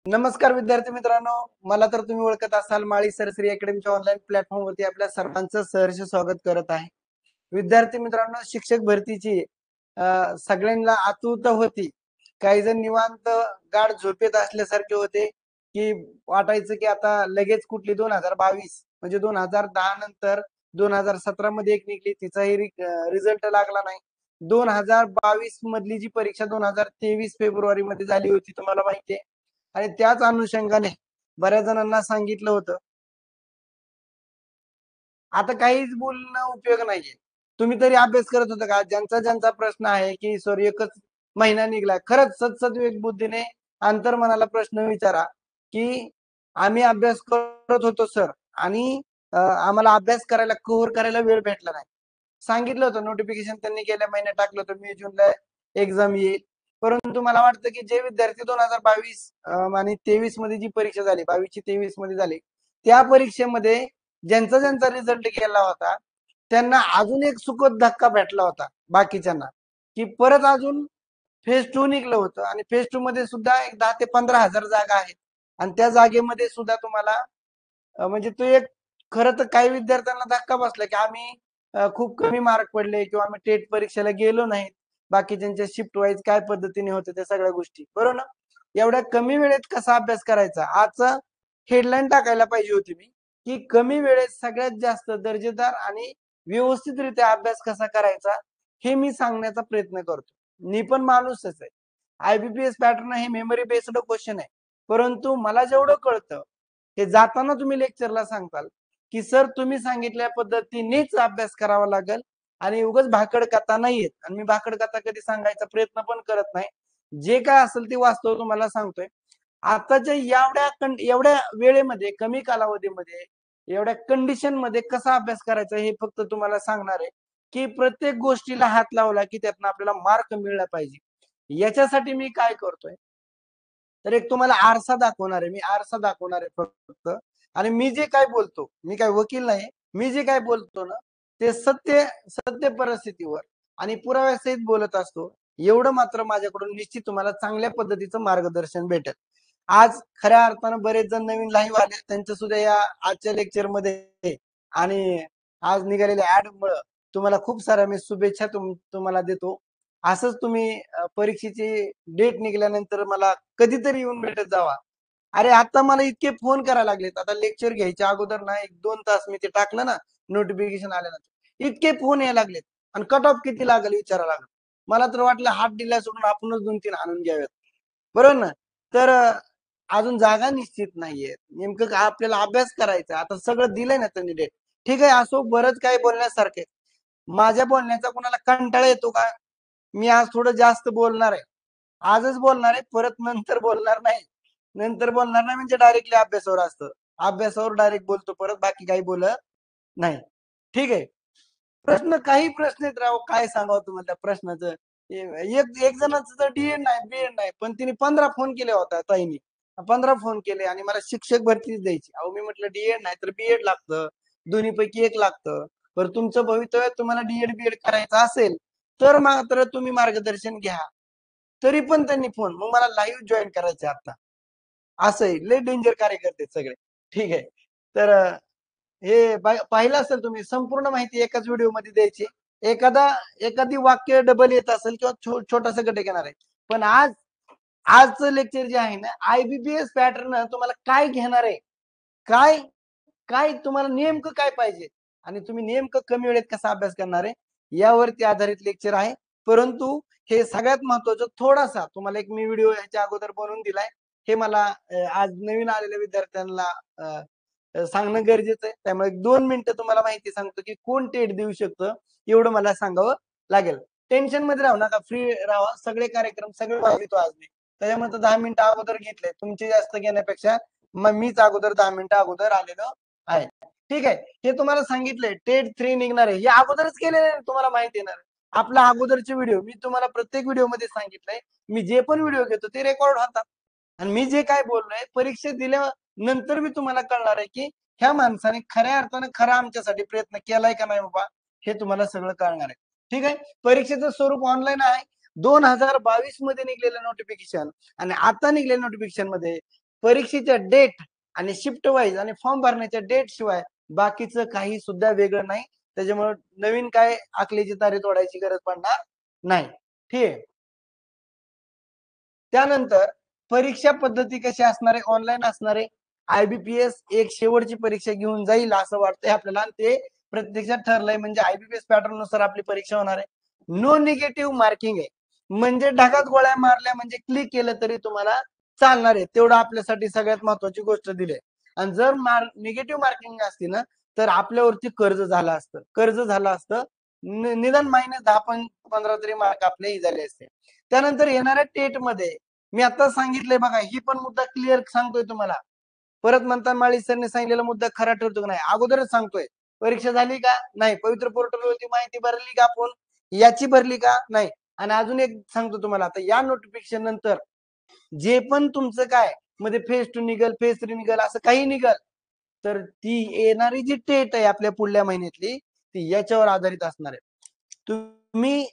नमस्कार विद्यार्थी मित्रांनो, मला तर तुम्ही ओळखत असाल. माळी सरसरी अकॅडमीच्या ऑनलाईन प्लॅटफॉर्मवरती आपल्या सर्वांचं सहर्ष स्वागत करत आहे. विद्यार्थी मित्रांनो, शिक्षक भरतीची सगळ्यांना आतुरता होती. काही जण निवांत गाढ झोपेत असल्यासारखे होते, की वाटायचं की आता लगेच कुठली 2022 म्हणजे 2010 नंतर 2017 मध्ये एक निघली, तिचाही रिझल्ट लागला नाही. 2022 मधली जी परीक्षा 2023 फेब्रुवारी मध्ये झाली होती, तुम्हाला माहिती आहे. आणि त्याच अनुषंगाने बऱ्याच जणांना सांगितलं होतं. आता काहीच बोलणं उपयोग नाहीये. तुम्ही तरी अभ्यास करत होता का? ज्यांचा ज्यांचा प्रश्न आहे की सर एकच महिना निघलाय, खरंच सदसद्विवेक बुद्धीने अंतर्मनाला प्रश्न विचारा की आम्ही अभ्यास करत होतो सर, आणि आम्हाला अभ्यास करायला कोर करायला वेळ भेटला नाही. सांगितलं होतं, नोटिफिकेशन त्यांनी गेल्या महिन्यात टाकलं होतं, मे जूनला एक्झाम येईल. परंतु मला वाटतं की जे विद्यार्थी 2022 आणि 23 मध्ये जी परीक्षा झाली, 22 ची 23 मध्ये झाली, त्या परीक्षेमध्ये ज्यांचा ज्यांचा रिझल्ट गेला होता त्यांना अजून एक सुखद धक्का भेटला होता बाकीच्यांना, की परत अजून फेज 2 निघलं होतं. आणि फेज 2 मध्ये सुद्धा एक 10 ते 15,000 जागा आहेत. आणि त्या जागेमध्ये सुद्धा तुम्हाला म्हणजे तो एक, खरं तर काही विद्यार्थ्यांना धक्का बसला की आम्ही खूप कमी मार्क पडले किंवा आम्ही टेट परीक्षेला गेलो नाही. बाकीच्यांच्या शिफ्ट वाईज काय पद्धतीने होते त्या सगळ्या गोष्टी, बरोबर ना? एवढ्या कमी वेळेत कसा अभ्यास करायचा, आजचा हेडलाईन टाकायला पाहिजे होती मी, की कमी वेळेत सगळ्यात जास्त दर्जेदार आणि व्यवस्थितरित्या अभ्यास कसा करायचा, हे मी सांगण्याचा प्रयत्न करतो. मी पण माणूसच आहे. आयबीपीएस पॅटर्न हे मेमरी बेस्ड क्वेश्चन आहे. परंतु मला जेवढं कळतं, हे जाताना तुम्ही लेक्चरला सांगताल की सर तुम्ही सांगितल्या पद्धतीनेच अभ्यास करावा लागेल, आणि उगाच भाकड कथा नाहीयेत. आणि मी भाकड कथा कधी सांगायचा प्रयत्न पण करत नाही. जे काय असेल ते वास्तव तुम्हाला सांगतोय. आताच्या एवढ्या वेळेमध्ये, कमी कालावधीमध्ये, एवढ्या कंडिशन मध्ये कसा अभ्यास करायचा हे फक्त तुम्हाला सांगणार आहे, की प्रत्येक गोष्टीला हात लावला की त्यातनं आपल्याला मार्क मिळला पाहिजे. याच्यासाठी मी काय करतोय, तर एक तुम्हाला आरसा दाखवणार आहे. मी आरसा दाखवणार आहे फक्त. आणि मी जे काय बोलतो, मी काय वकील नाही. मी जे काय बोलतो ना, ते सत्य सत्य परिस्थितीवर आणि पुराव्यासहित बोलत असतो. एवढं मात्र माझ्याकडून निश्चित तुम्हाला चांगल्या पद्धतीचं मार्गदर्शन भेटेल. आज खऱ्या अर्थानं बरेच जण नवीन लाईव्ह आले, त्यांचं सुद्धा या आजच्या लेक्चर मध्ये आणि आज निघालेल्या ऍड मुळे तुम्हाला खूप साऱ्या मी शुभेच्छा तुम्हाला देतो. असंच तुम्ही परीक्षेची डेट निघाल्यानंतर मला कधीतरी येऊन भेटत जावा. अरे आता मला इतके फोन करायला लागलेत, आता लेक्चर घ्यायच्या अगोदर ना 1-2 तास मी ते टाकलं ना नोटिफिकेशन आल्यानंतर, इतके फोन यायला लागलेत. आणि कट ऑफ किती लागेल विचारायला लागलं. मला तर वाटलं हात दिला सोडून आपणच 2-3 आणून घ्यावेत, बरोबर ना? तर अजून जागा निश्चित नाहीये. नेमकं काय आपल्याला अभ्यास करायचा, आता सगळं दिलंय ना त्यांनी डेट. ठीक आहे, असो, बरंच काय बोलण्यासारखे. माझ्या बोलण्याचा कोणाला कंटाळा येतो का? मी आज थोडं जास्त बोलणार आहे. आजच बोलणार आहे, परत नंतर बोलणार नाही. नंतर बोलणार नाही म्हणजे डायरेक्टली अभ्यासावर असतं. अभ्यासावर डायरेक्ट बोलतो, परत बाकी काही बोलत नाही. ठीक आहे. काही प्रश्न आहेत राव, काय सांगावं तुम्हाला त्या प्रश्नाचं. एक एक जणाचं तर डीएड नाही, बीएड नाही, पण तिने 15 फोन केले होता ताईंनी. 15 फोन केले आणि मला शिक्षक भरतीच द्यायची. अहो मी म्हटलं डीएड नाही तर बीएड लागतं. दोन्हीपैकी एक लागतं. बरं तुमचं भवितव्य तुम्हाला डीएड बीएड करायचं असेल तर मात्र तुम्ही मार्गदर्शन घ्या. तरी पण त्यांनी फोन, मग मला लाईव्ह जॉईन करायचं आता. असं आहे, लय डेंजर कार्यकर्ते सगळे. ठीक आहे. तर हे पाहिलं असेल तुम्ही, संपूर्ण माहिती एकाच व्हिडिओ मध्ये द्यायची. एखादी वाक्य डबल येत असेल किंवा छोटासा गट घेणार आहे. पण आजचं लेक्चर जे आहे ना, आयबीपीएस पॅटर्न तुम्हाला काय घेणार आहे, काय काय तुम्हाला नेमकं काय पाहिजे, आणि तुम्ही नेमकं कमी वेळेत कसा अभ्यास करणार आहे, यावरती आधारित लेक्चर आहे. परंतु हे सगळ्यात महत्वाचं, थोडासा तुम्हाला एक मी व्हिडिओ ह्याच्या अगोदर बनवून दिलाय. हे मला आज नवीन आलेल्या विद्यार्थ्यांना सांगणं गरजेचं आहे. त्यामुळे 2 मिनिटं तुम्हाला माहिती सांगतो की कोण टेट देऊ शकतं, एवढं मला सांगावं लागेल. टेन्शन मध्ये राहू नका, फ्री राहा. सगळे कार्यक्रम सगळे वाजवितो आज मी. त्याच्यामुळे 10 मिनिटं अगोदर घेतले, तुमचे जास्त घेण्यापेक्षा मग मीच अगोदर 10 मिनिटं अगोदर आलेलो आहे. ठीक आहे. हे तुम्हाला सांगितलंय टेट 3 निघणार आहे, हे अगोदरच केलेलं आहे, तुम्हाला माहिती येणार. आपला अगोदरचे व्हिडिओ मी तुम्हाला प्रत्येक व्हिडिओ मध्ये सांगितलंय. मी जे पण व्हिडिओ घेतो ते रेकॉर्ड होतात. आणि मी जे काय बोललोय परीक्षा दिल्यानंतर मी तुम्हाला कळणार आहे की ह्या माणसाने खऱ्या अर्थाने खरा आमच्यासाठी प्रयत्न केलाय का नाही बाबा, हे तुम्हाला सगळं कळणार आहे. ठीक आहे. परीक्षेचं स्वरूप ऑनलाईन आहे. 2022 मध्ये निघलेलं नोटिफिकेशन आणि आता निघलेल्या नोटिफिकेशन मध्ये परीक्षेच्या डेट आणि शिफ्ट वाईज आणि फॉर्म भरण्याच्या डेट शिवाय बाकीचं काही सुद्धा वेगळं नाही. त्याच्यामुळे नवीन काय आखलीची तारीख तोडायची गरज पडणार नाही. ठीक आहे. त्यानंतर परीक्षा पद्धती कशी असणार आहे? ऑनलाईन असणार आहे. IBPS एक शेवटची परीक्षा घेऊन जाईल असं वाटतंय आपल्याला. ते प्रत्यक्षात ठरलंय, म्हणजे IBPS पॅटर्न नुसार आपली परीक्षा होणार आहे. नो निगेटिव्ह मार्किंग आहे, म्हणजे ढगात गोळ्या मारल्या म्हणजे क्लिक केलं तरी तुम्हाला चालणार आहे. तेवढं आपल्यासाठी सगळ्यात महत्वाची गोष्ट दिली. आणि जर निगेटिव्ह मार्किंग असती ना, तर आपल्यावरती कर्ज झालं असतं. कर्ज झालं असतं. निदान -10 पण 15 तरी मार्क आपले झाले असते. त्यानंतर येणाऱ्या टेट मध्ये मी आता सांगितलंय बघा, ही पण मुद्दा क्लिअर सांगतोय तुम्हाला. परत म्हणता माळी सरने सांगितलेला मुद्दा खरा ठरतो का नाही, अगोदरच सांगतोय. परीक्षा झाली का नाही, पवित्र पोर्टलवरती माहिती भरली का आपण, याची भरली का नाही. आणि अजून एक सांगतो तुम्हाला, आता या नोटिफिकेशन नंतर जे पण तुमचं काय मध्ये फेज 2 निघल, फेज 3 निघल, असं काही निघल, तर ती येणारी जी टेट आहे आपल्या पुढल्या महिन्यातली, ती याच्यावर आधारित असणार आहे. तुम्ही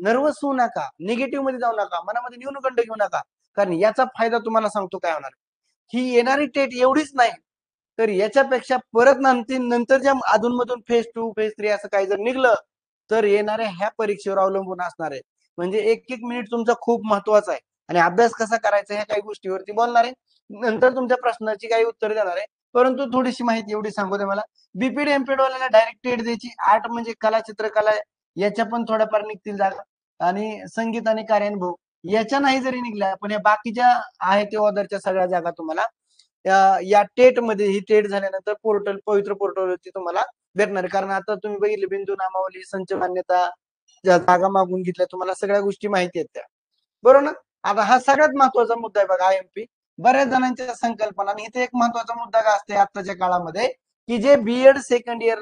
नर्वस होऊ नका, निगेटिव्ह मध्ये जाऊ नका, मनामध्ये न्यूनगंड घेऊ नका, कारण याचा फायदा तुम्हाला सांगतो काय होणार. ही येणारी टेट एवढीच नाही, तर याच्यापेक्षा परत नंतर ज्या अधूनमधून फेज 2 फेज 3 असं काही जर निघलं, तर येणाऱ्या ह्या परीक्षेवर अवलंबून असणार आहे. म्हणजे एक एक मिनिट तुमचा खूप महत्वाचा आहे. आणि अभ्यास कसा करायचा ह्या काही गोष्टीवरती बोलणार आहे. नंतर तुमच्या प्रश्नाची काही उत्तर देणार आहे. परंतु थोडीशी माहिती एवढी सांगू दे मला. बीपीडी एमपीडी वाल्याला डायरेक्ट टेट द्यायची. आर्ट म्हणजे कला चित्रकला, याच्या पण थोड्याफार निघतील जागा. आणि संगीत आणि कार्यानुभव याच्या नाही जरी निघल्या, पण या बाकीच्या आहेत ते ऑदरच्या सगळ्या जागा तुम्हाला या टेट मध्ये, ही टेट झाल्यानंतर पोर्टल, पवित्र पोर्टलवरती तुम्हाला भेटणार. कारण आता तुम्ही बघितले बिंदू नामावली, संच मान्यता, जागा मागून घेतल्या, तुम्हाला सगळ्या गोष्टी माहिती आहेत त्या, बरोबर ना. आता हा सगळ्यात महत्वाचा मुद्दा आहे बघा, IMP. बऱ्याच जणांच्या संकल्पना, आणि इथे एक महत्वाचा मुद्दा काय असते आताच्या काळामध्ये, की जे बीएड सेकंड इयर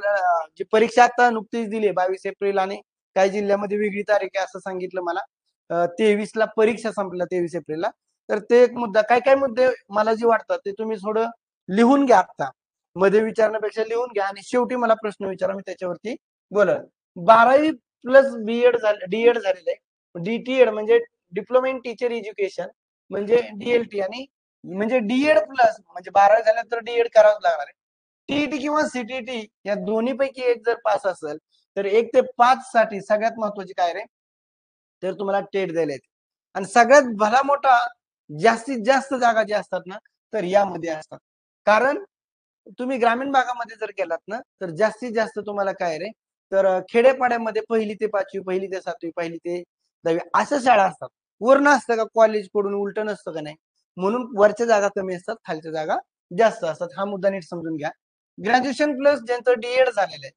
जी परीक्षा आता नुकतीच दिली 22 एप्रिल, आणि काही जिल्ह्यामध्ये वेगळी तारीख आहे असं सांगितलं मला. 23 ला परीक्षा संपल्या, 23 एप्रिलला. तर ते एक मुद्दा, काय काय मुद्दे मला जे वाटतात ते तुम्ही थोडं लिहून घ्या. आता मध्ये विचारण्यापेक्षा लिहून घ्या, आणि शेवटी मला प्रश्न विचारा, मी त्याच्यावरती बोलेन. 12वी प्लस बीएड झाले, डीएड झालेलं आहे. डीटीएड म्हणजे डिप्लोमा इन टीचर एज्युकेशन, म्हणजे डीएलटी, आणि म्हणजे डीएड प्लस म्हणजे 12वी झाल्यानंतर डीएड करावंच लागणार आहे. टीईटी किंवा सीटीटी या दोन्ही पैकी एक जर पास असेल, तर 1 ते 5 साठी सगळ्यात महत्वाची काय रे, तर तुम्हाला टेट द्यायला येते. आणि सगळ्यात भला मोठा जास्तीत जास्त जागा ज्या असतात ना, तर यामध्ये असतात. कारण तुम्ही ग्रामीण भागामध्ये जर गेलात ना, तर जास्तीत जास्त तुम्हाला काय रे, तर खेड्यापाड्यामध्ये 1ली ते 5वी, 1ली ते 7वी, 1ली ते 10वी अशा शाळा असतात. वरनं असतं का कॉलेज कडून उलट नसतं का नाही. म्हणून वरच्या जागा कमी असतात, खालच्या जागा जास्त असतात. हा मुद्दा नीट समजून घ्या. ग्रॅज्युएशन प्लस ज्यांचं डीएड झालेलं आहे,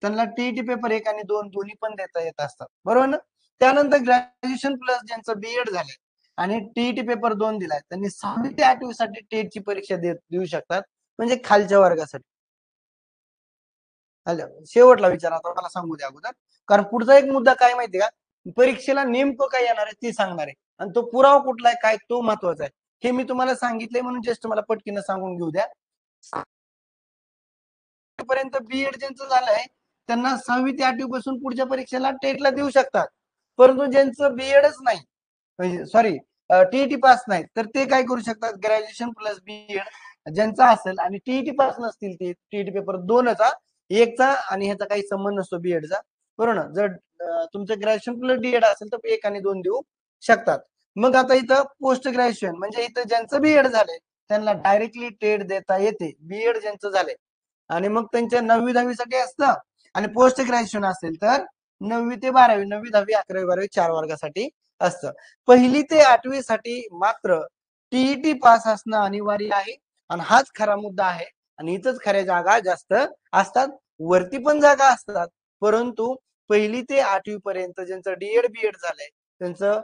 त्यांना टीईटी पेपर 1 आणि 2 दोन्ही पण देता येत असतात, बरोबर ना. त्यानंतर ग्रॅज्युएशन प्लस ज्यांचं बीएड झालंय आणि टीईटी पेपर 2 दिलाय, त्यांनी 6वी ते 8वी साठी टेटची परीक्षा देऊ शकतात, म्हणजे खालच्या वर्गासाठी. शेवटला विचार आता मला सांगू द्या अगोदर, कारण पुढचा एक मुद्दा काय माहितीये का, परीक्षेला नेमकं काय येणार आहे ते सांगणार आहे, आणि तो पुरावा कुठला आहे काय तो महत्वाचा आहे. हे मी तुम्हाला सांगितलंय म्हणून जस्ट मला पटकीनं सांगून घेऊ द्या. पर्यंत बीएड ज्यांचं झालंय, त्यांना 6वी ते 8वी पासून पुढच्या परीक्षेला टेटला देऊ शकतात. परंतु ज्यांचं बीएडच नाही, सॉरी टीईटी पास नाही, तर ते काय करू शकतात, ग्रॅज्युएशन प्लस बीएड ज्यांचा असेल आणि टीईटी पास नसतील, ते टीईटी पेपर 2चा, 1चा आणि ह्याचा काही संबंध नसतो बीएडचा, बरोबर ना. जर तुमचं ग्रॅज्युएशन प्लस बीएड असेल तर 1 आणि 2 देऊ शकतात. मग आता इथं पोस्ट ग्रॅज्युएशन म्हणजे इथं ज्यांचं बीएड झालंय त्यांना डायरेक्टली टेट देता येते, बीएड ज्यांचं झालंय. आणि मग त्यांच्या 9वी 10वी साठी असतं, आणि पोस्ट ग्रॅज्युएशन असेल तर 9वी ते 12वी, 9वी 10वी 11वी 12वी 4 वर्गासाठी असतं. 1ली ते 8वी साठी मात्र टीईटी पास असणं अनिवार्य आहे, आणि हाच खरा मुद्दा आहे. आणि इथंच खऱ्या जागा जास्त असतात. वरती पण जागा असतात, परंतु 1ली ते 8वी पर्यंत ज्यांचं डीएड बीएड झालंय, त्यांचं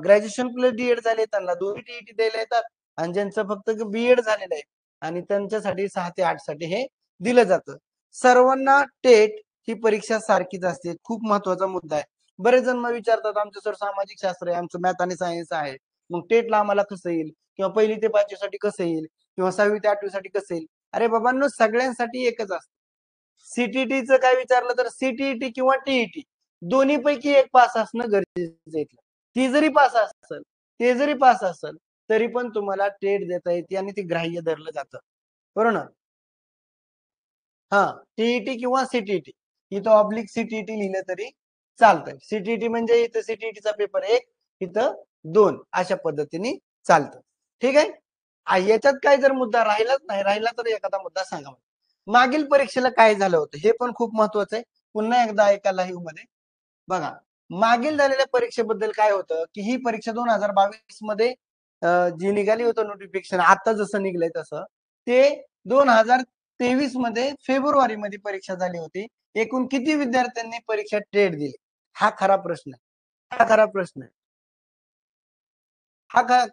ग्रॅज्युएशन प्लस डीएड झाले, त्यांना दोन्ही टीईटी द्यायला येतात. आणि ज्यांचं फक्त बीएड झालेलं आहे आणि त्यांच्यासाठी 6 ते 8 साठी हे दिलं जातं. सर्वांना टेट ही परीक्षा सारखीच असते, खूप महत्वाचा मुद्दा आहे. बरेच जण मला विचारतात, आमचं सर सामाजिक शास्त्र आहे, आमचं मॅथ आणि सायन्स आहे, मग टेटला आम्हाला कसं येईल, किंवा 1ली ते 5वी साठी कसं येईल, किंवा 6वी ते 8वी साठी कसं येईल. अरे बाबांनो, सगळ्यांसाठी एकच असतं. सीटीटीचं काय विचारलं तर सीटीईटी किंवा टीईटी दोन्ही पैकी एक पास असणं गरजेचं आहे. ती जरी पास असेल, ते जरी पास असेल, तरी पण तुम्हाला टेट देता येते आणि ती ग्राह्य धरलं जातं. बरोबर ना? हां, टी किंवा सी-टी-टी. इथं ऑब्लिक सी-टी-टी लिहिलं तरी चालतंय. सी म्हणजे इथं सी पेपर 1, इथं 2 अशा पद्धतीने चालतं. ठीक आहे? याच्यात काय जर मुद्दा राहिलाच नाही, राहिला तर एखादा मुद्दा सांगा मला. मागील परीक्षेला काय झालं होतं? हे पण खूप महत्वाचं आहे. पुन्हा एकदा ऐका लाईव्हमध्ये. बघा, मागील झालेल्या परीक्षेबद्दल काय होतं, की ही परीक्षा 2022 मध्ये जी निघाली होतं नोटिफिकेशन आता जसं निघलंय तसं, ते 2023 मध्ये फेब्रुवारीमध्ये परीक्षा झाली होती. एकूण किती विद्यार्थ्यांनी परीक्षा टेट दिली? हा खरा प्रश्न आहे. हा खरा प्रश्न आहे.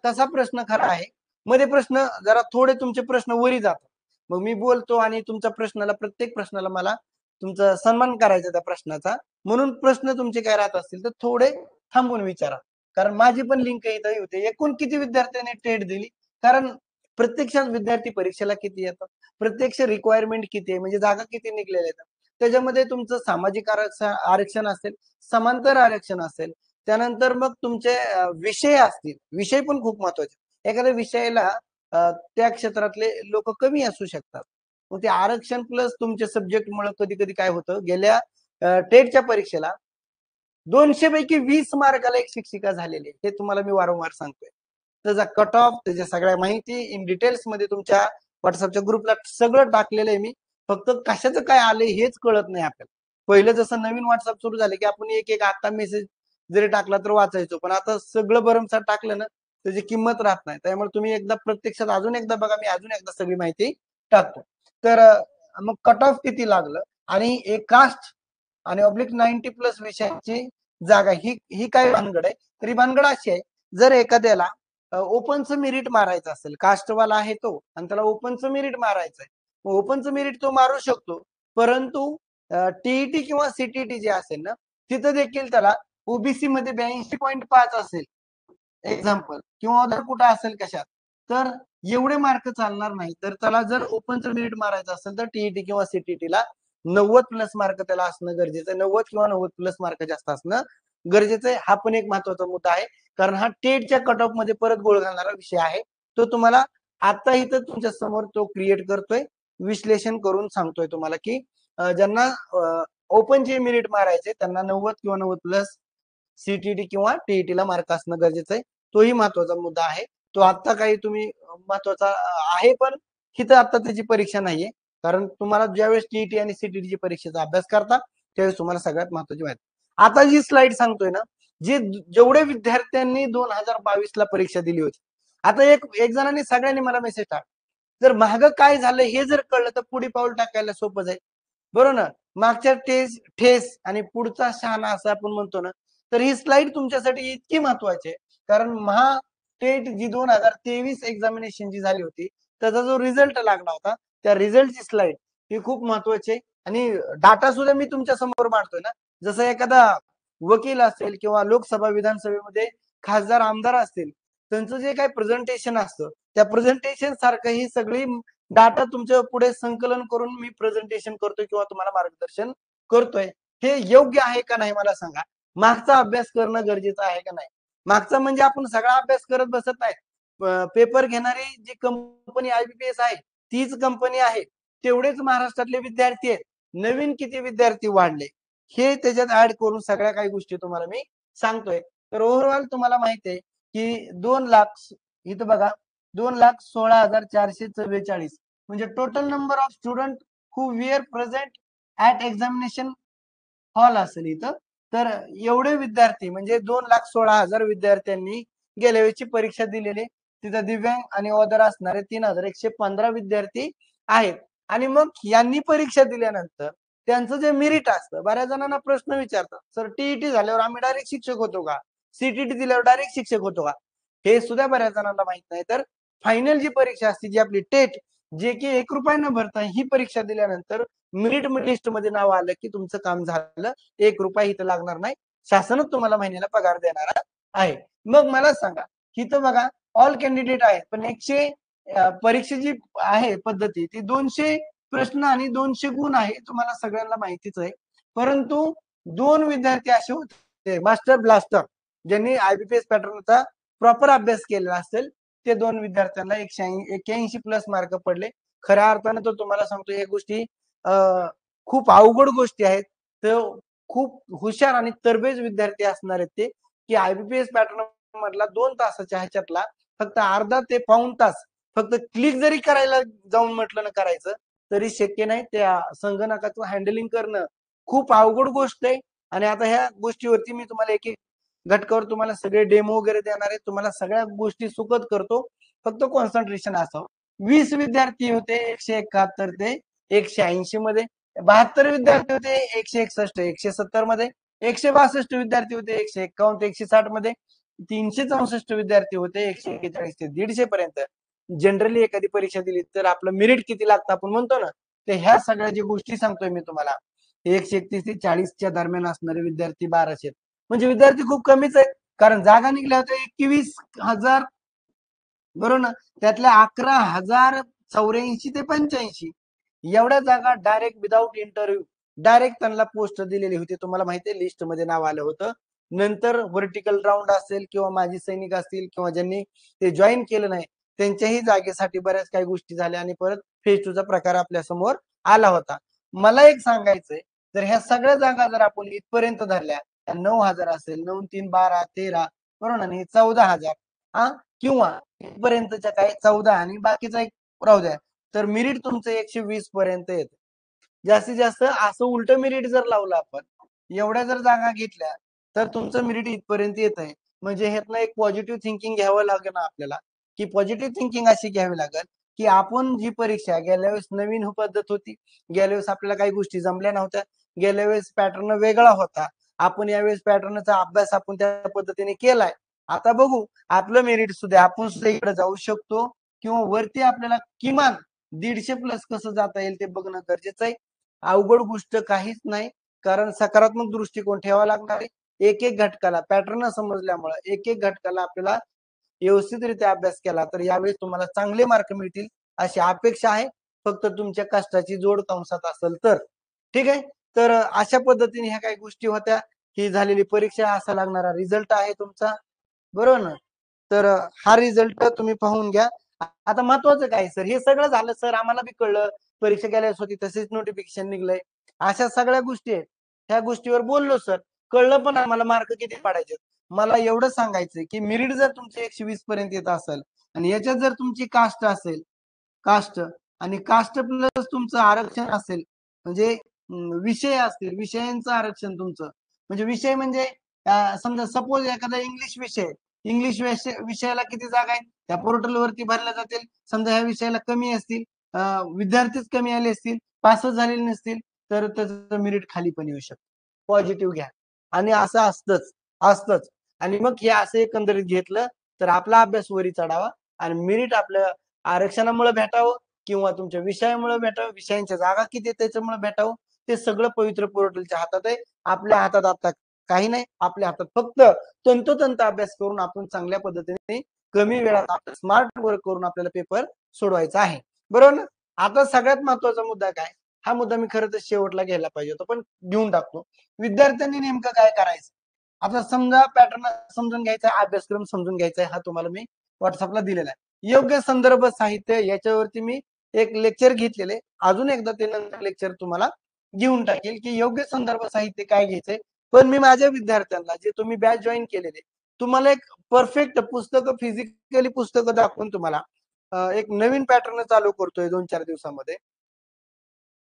कसा प्रश्न खरा आहे? मध्ये प्रश्न जरा थोडे तुमचे प्रश्न वरी जातात. मग मी बोलतो आणि तुमच्या प्रश्नाला प्रत्येक प्रश्नाला मला तुमचा सन्मान करायचा त्या प्रश्नाचा. म्हणून प्रश्न तुमचे काय राहत असतील तर थोडे थांबून विचारा. कारण माझी पण लिंक इथं होते. एकूण किती विद्यार्थ्यांनी टेट दिली? कारण प्रत्यक्षात विद्यार्थी परीक्षेला किती येतात? प्रत्यक्ष रिक्वायरमेंट किती आहे? म्हणजे जागा किती निघलेल्या आहेत? त्याच्यामध्ये तुमचं सामाजिक आरक्षण असेल, समांतर आरक्षण असेल, त्यानंतर मग तुमचे विषय असतील. विषय पण खूप महत्वाचे. एखाद्या विषयाला त्या क्षेत्रातले लोक कमी असू शकतात. मग ते आरक्षण प्लस तुमच्या सब्जेक्टमुळे कधी-कधी काय होतं, गेल्या टेटच्या परीक्षेला 200 पैकी 20 मार्काला एक शिक्षिका झालेली आहे. हे तुम्हाला मी वारंवार सांगतोय. त्याचा कट ऑफ, त्याच्या सगळ्या माहिती इन डिटेल्समध्ये तुमच्या WhatsAppच्या ग्रुपला सगळं टाकलेलं आहे मी. फक्त कशाचं काय आलंय हेच कळत नाही आपल्याला. पहिलं जसं नवीन WhatsApp सुरू झालं, की आपण एक-एक आता मेसेज जरी टाकला तर वाचायचो. पण आता सगळं भरमसाठ टाकलं ना, त्याची किंमत राहत नाही. त्यामुळे तुम्ही एकदा प्रत्यक्षात अजून एकदा बघा, मी अजून एकदा सगळी माहिती टाकतो. तर मग कट ऑफ किती लागलं आणि एक कास्ट आणि ऑब्लिक 90 प्लस विषयाची जागा ही काय भानगड आहे? तर ही भानगड अशी आहे, जर एखाद्याला ओपनचं मेरिट मारायचं असेल, कास्टवाला आहे तो आणि त्याला ओपनचं मेरिट मारायचं आहे. ओपनचं मेरिट तो मारू शकतो. परंतु टी किंवा सी जे असेल ना, तिथं देखील त्याला ओबीसी मध्ये 82.5 असेल एक्झाम्पल किंवा अदर कुठं असेल कशात, तर एवढे मार्क चालणार नाही. तर त्याला जर ओपनचं मेरिट मारायचं असेल तर टी किंवा सी-टी-टीला 90 प्लस मार्क त्याला असणं गरजेचं आहे. 90 किंवा 90 प्लस मार्क जास्त असणं गरजेचं आहे. हा पण एक महत्वाचा मुद्दा आहे. कारण हा टेटच्या कट ऑफ मध्ये परत गोळ घालणारा विषय आहे. तो तुम्हाला आता इथं तुमच्या समोर तो क्रिएट करतोय, विश्लेषण करून सांगतोय तुम्हाला, की ज्यांना ओपनचे मेरिट मारायचे त्यांना 90 किंवा 90 प्लस सी किंवा टी मार्क असणं गरजेचं आहे. तोही महत्वाचा मुद्दा आहे. तो आता काही तुम्ही महत्वाचा आहे, पण इथं आता त्याची परीक्षा नाहीये. कारण तुम्हाला ज्यावेळेस टी आणि सी परीक्षेचा अभ्यास करता, त्यावेळेस तुम्हाला सगळ्यात महत्वाची माहिती. आता जी स्लाइड सांगतोय ना, जे जेवढे विद्यार्थ्यांनी 2022 ला परीक्षा दिली होती. आता एक एक जणांनी सगळ्यांनी मला मेसेज टाक. जर मागं काय झालं हे जर कळलं तर पुढे पाऊल टाकायला सोपं जाईल. बरोबर ना? मागच्या ठेस आणि पुढचा शहाणा असं आपण म्हणतो ना, तर ही स्लाइड तुमच्यासाठी इतकी महत्वाची आहे. कारण टेट जी 2023 एक्झामिनेशन जी झाली होती, त्याचा जो रिझल्ट लागला होता, त्या रिझल्टची स्लाइड ही खूप महत्वाची आहे आणि डाटा सुद्धा मी तुमच्या समोर मांडतोय ना. जसं एखादा वकील असेल किंवा लोकसभा, विधानसभेमध्ये खासदार, आमदार असतील, त्यांचं जे काही प्रेझेंटेशन असतं, त्या प्रेझेंटेशन सारखं ही सगळी डाटा तुमच्या पुढे संकलन करून मी प्रेझेंटेशन करतोय किंवा तुम्हाला मार्गदर्शन करतोय. हे योग्य आहे का नाही मला सांगा. मागचा अभ्यास करणं गरजेचं आहे का नाही? मागचा म्हणजे आपण सगळा अभ्यास करत बसत नाही. पेपर घेणारी जी कंपनी आय-बी-पी-एस आहे, तीच कंपनी आहे. तेवढेच महाराष्ट्रातले विद्यार्थी आहेत. नवीन किती विद्यार्थी वाढले, हे त्याच्यात ऍड करून सगळ्या काही गोष्टी तुम्हाला मी सांगतोय. तर ओव्हरऑल तुम्हाला माहिती आहे, की 2,00,000 इथं बघा 2,16,444 म्हणजे total number of student who where present at examination hall असेल इथं. तर एवढे विद्यार्थी म्हणजे 2,16,000 विद्यार्थ्यांनी गेल्या वेळेची परीक्षा दिलेली. तिथं दिव्यांग आणि ऑदर असणारे 3,115 विद्यार्थी आहेत. आणि मग यांनी परीक्षा दिल्यानंतर त्यांचं जे मेरिट असतं, बऱ्याच जणांना प्रश्न विचारतात, सर टी झाल्यावर आम्ही डायरेक्ट शिक्षक होतो का? सी दिल्यावर डायरेक्ट शिक्षक होतो का? हे सुद्धा बऱ्याच जणांना माहित नाही. तर फायनल जी परीक्षा असते, जी आपली टेट, जे की ₹1 न भरता ही परीक्षा दिल्यानंतर मेरिट लिस्टमध्ये नाव आलं, की तुमचं काम झालं. ₹1 इथं लागणार नाही. शासनच तुम्हाला महिन्याला पगार देणार आहे. मग मला सांगा, इथं बघा ऑल कॅन्डिडेट आहेत, पण परीक्षा जी आहे पद्धती ती 200 प्रश्न आणि 200 गुण आहे. तुम्हाला सगळ्यांना माहितीच आहे. परंतु 2 विद्यार्थी असे होते मास्टर ब्लास्टर, ज्यांनी आय-बी-पी-एस पॅटर्नचा प्रॉपर अभ्यास केलेला असेल. ते 2 विद्यार्थ्यांना 81 प्लस मार्क पडले. खऱ्या अर्थानं तर तुम्हाला सांगतो या गोष्टी खूप अवघड गोष्टी आहेत. तर खूप हुशार आणि तरबेज विद्यार्थी असणार आहेत ते, की आयबीपीएस पॅटर्न मधला 2 तासाच्या ह्याच्यातला फक्त अर्धा ते पाऊण तास फक्त क्लिक जरी करायला जाऊन म्हटलं ना करायचं तरी शक्य नाही. त्या संगणकाचं हँडलिंग करणं खूप अवघड गोष्ट आहे. आणि आता ह्या गोष्टीवरती मी तुम्हाला एक एक घटकावर तुम्हाला सगळे डेमो वगैरे देणार आहे. तुम्हाला सगळ्या गोष्टी सुखद करतो. फक्त कॉन्सन्ट्रेशन असावं. 20 विद्यार्थी होते 171 ते 180 मध्ये. 72 विद्यार्थी होते 161, 170 मध्ये. 162 विद्यार्थी होते 151 ते 160 मध्ये. 364 विद्यार्थी होते 141 ते 150 पर्यंत. जनरली एखादी परीक्षा दिली तर आपलं मेरिट किती लागतं आपण म्हणतो ना, तर ह्या सगळ्या ज्या गोष्टी सांगतोय मी तुम्हाला 131 ते 40च्या दरम्यान असणारे विद्यार्थी 1200. म्हणजे विद्यार्थी खूप कमीच आहेत. कारण जागा निघल्या होत्या 21,000 बरोबर ना. त्यातल्या 11,084 ते 85 एवढ्या जागा डायरेक्ट विदाऊट इंटरव्ह्यू डायरेक्ट त्यांना पोस्ट दिलेली होती. तुम्हाला माहिती आहे लिस्ट मध्ये नाव आलं होतं. नंतर व्हर्टिकल राऊंड असेल किंवा माजी सैनिक असतील किंवा ज्यांनी ते जॉईन केलं नाही त्यांच्याही जागेसाठी बऱ्याच काही गोष्टी झाल्या आणि परत फेज 2 चा प्रकार आपल्या समोर आला होता. मला एक सांगायचंय जर ह्या सगळ्या जागा जर आपण इथपर्यंत धरल्या 9,000 असेल 9 3 12 13 बरोबर ना आणि 14,000 हा किंवा इथपर्यंतच्या काही 14 आणि बाकीचा एक राहू द्या तर मेरिट तुमचं 120 पर्यंत येतं. जास्तीत जास्त असं उलट मेरिट जर लावलं आपण एवढ्या जर जागा घेतल्या तर तुमचं मेरिट इथपर्यंत येत आहे. म्हणजे ह्यातनं एक पॉझिटिव्ह थिंकिंग घ्यावं लागेल ना आपल्याला की पॉझिटिव्ह थिंकिंग अशी घ्यावी लागेल की आपण जी परीक्षा गेल्या वेळेस नवीन पद्धत होती. गेल्या वेळेस आपल्याला काही गोष्टी जमल्या नव्हत्या. गेल्या वेळेस पॅटर्न वेगळा होता. आपण यावेळेस पॅटर्नचा अभ्यास आपण त्या पद्धतीने केलाय. आता बघू आपलं मेरिट सुद्धा आपण सुद्धा इकडे जाऊ शकतो किंवा वरती आपल्याला किमान 150 प्लस कसं जाता येईल ते बघणं गरजेचं आहे. अवघड गोष्ट काहीच नाही. कारण सकारात्मक दृष्टिकोन ठेवावा लागणार आहे. एक एक घटकाला पॅटर्न समजल्यामुळे एक एक घटकाला आपल्याला व्यवस्थितरित्या अभ्यास केला तर यावेळी तुम्हाला चांगले मार्क मिळतील अशी अपेक्षा आहे. फक्त तुमच्या कष्टाची जोड कंसात असेल तर ठीक आहे. तर अशा पद्धतीने ह्या काही गोष्टी होत्या. ही झालेली परीक्षा असा लागणारा रिझल्ट आहे तुमचा बरोबर ना. तर हा रिझल्ट तुम्ही पाहून घ्या. आता महत्वाचं काय सर हे सगळं झालं सर आम्हाला बी कळलं परीक्षा गेल्यास होती तसेच नोटिफिकेशन निघलंय अशा सगळ्या गोष्टी आहेत. ह्या गोष्टीवर बोललो सर कळलं पण आम्हाला मार्क किती पाडायचे. मला एवढं सांगायचंय की मेरिट जर तुमचे 120 पर्यंत येत असेल आणि याच्यात जर तुमची कास्ट असेल कास्ट आणि कास्ट प्लस तुमचं आरक्षण असेल म्हणजे विषय असतील विषयांचं आरक्षण तुमचं म्हणजे विषय म्हणजे समजा सपोज एखादा इंग्लिश विषय इंग्लिश विषयाला किती जागा आहेत त्या पोर्टल वरती भरल्या जातील. समजा ह्या विषयाला कमी असतील विद्यार्थीच कमी आले असतील पासच झालेले नसतील तर त्याचं मेरिट खाली पण येऊ शकतं. पॉझिटिव्ह घ्या आणि असं असतंच आणि मग हे असं एकंदरीत घेतलं तर आपला अभ्यास वरी चढावा आणि मेरिट आपल्या आरक्षणामुळे भेटावं किंवा तुमच्या विषयामुळे भेटावं विषयांच्या जागा किती त्याच्यामुळे भेटावं ते सगळं पवित्र पोर्टलच्या हातात आहे. आपल्या हातात आता काही नाही. आपल्या हातात फक्त तंतोतंत अभ्यास करून आपण चांगल्या पद्धतीने कमी वेळात स्मार्ट वर्क करून आपल्याला पेपर सोडवायचा आहे बरोबर ना. आता सगळ्यात महत्वाचा मुद्दा काय हा मुद्दा मी खरं तर शेवटला घ्यायला पाहिजे होता पण घेऊन टाकतो. विद्यार्थ्यांनी नेमकं काय करायचं. आता समजा पॅटर्न समजून घ्यायचा अभ्यासक्रम समजून घ्यायचा हा तुम्हाला मी व्हॉट्सअपला दिलेला आहे. योग्य संदर्भ साहित्य याच्यावरती मी एक लेक्चर घेतलेले अजून एकदा ते नंतर लेक्चर तुम्हाला घेऊन टाकेल की योग्य संदर्भ साहित्य काय घ्यायचंय. पण मी माझ्या विद्यार्थ्यांना जे तुम्ही बॅच जॉईन केलेले तुम्हाला एक परफेक्ट पुस्तकं फिजिकली पुस्तकं दाखवून तुम्हाला एक नवीन पॅटर्न चालू करतोय 2-4 दिवसामध्ये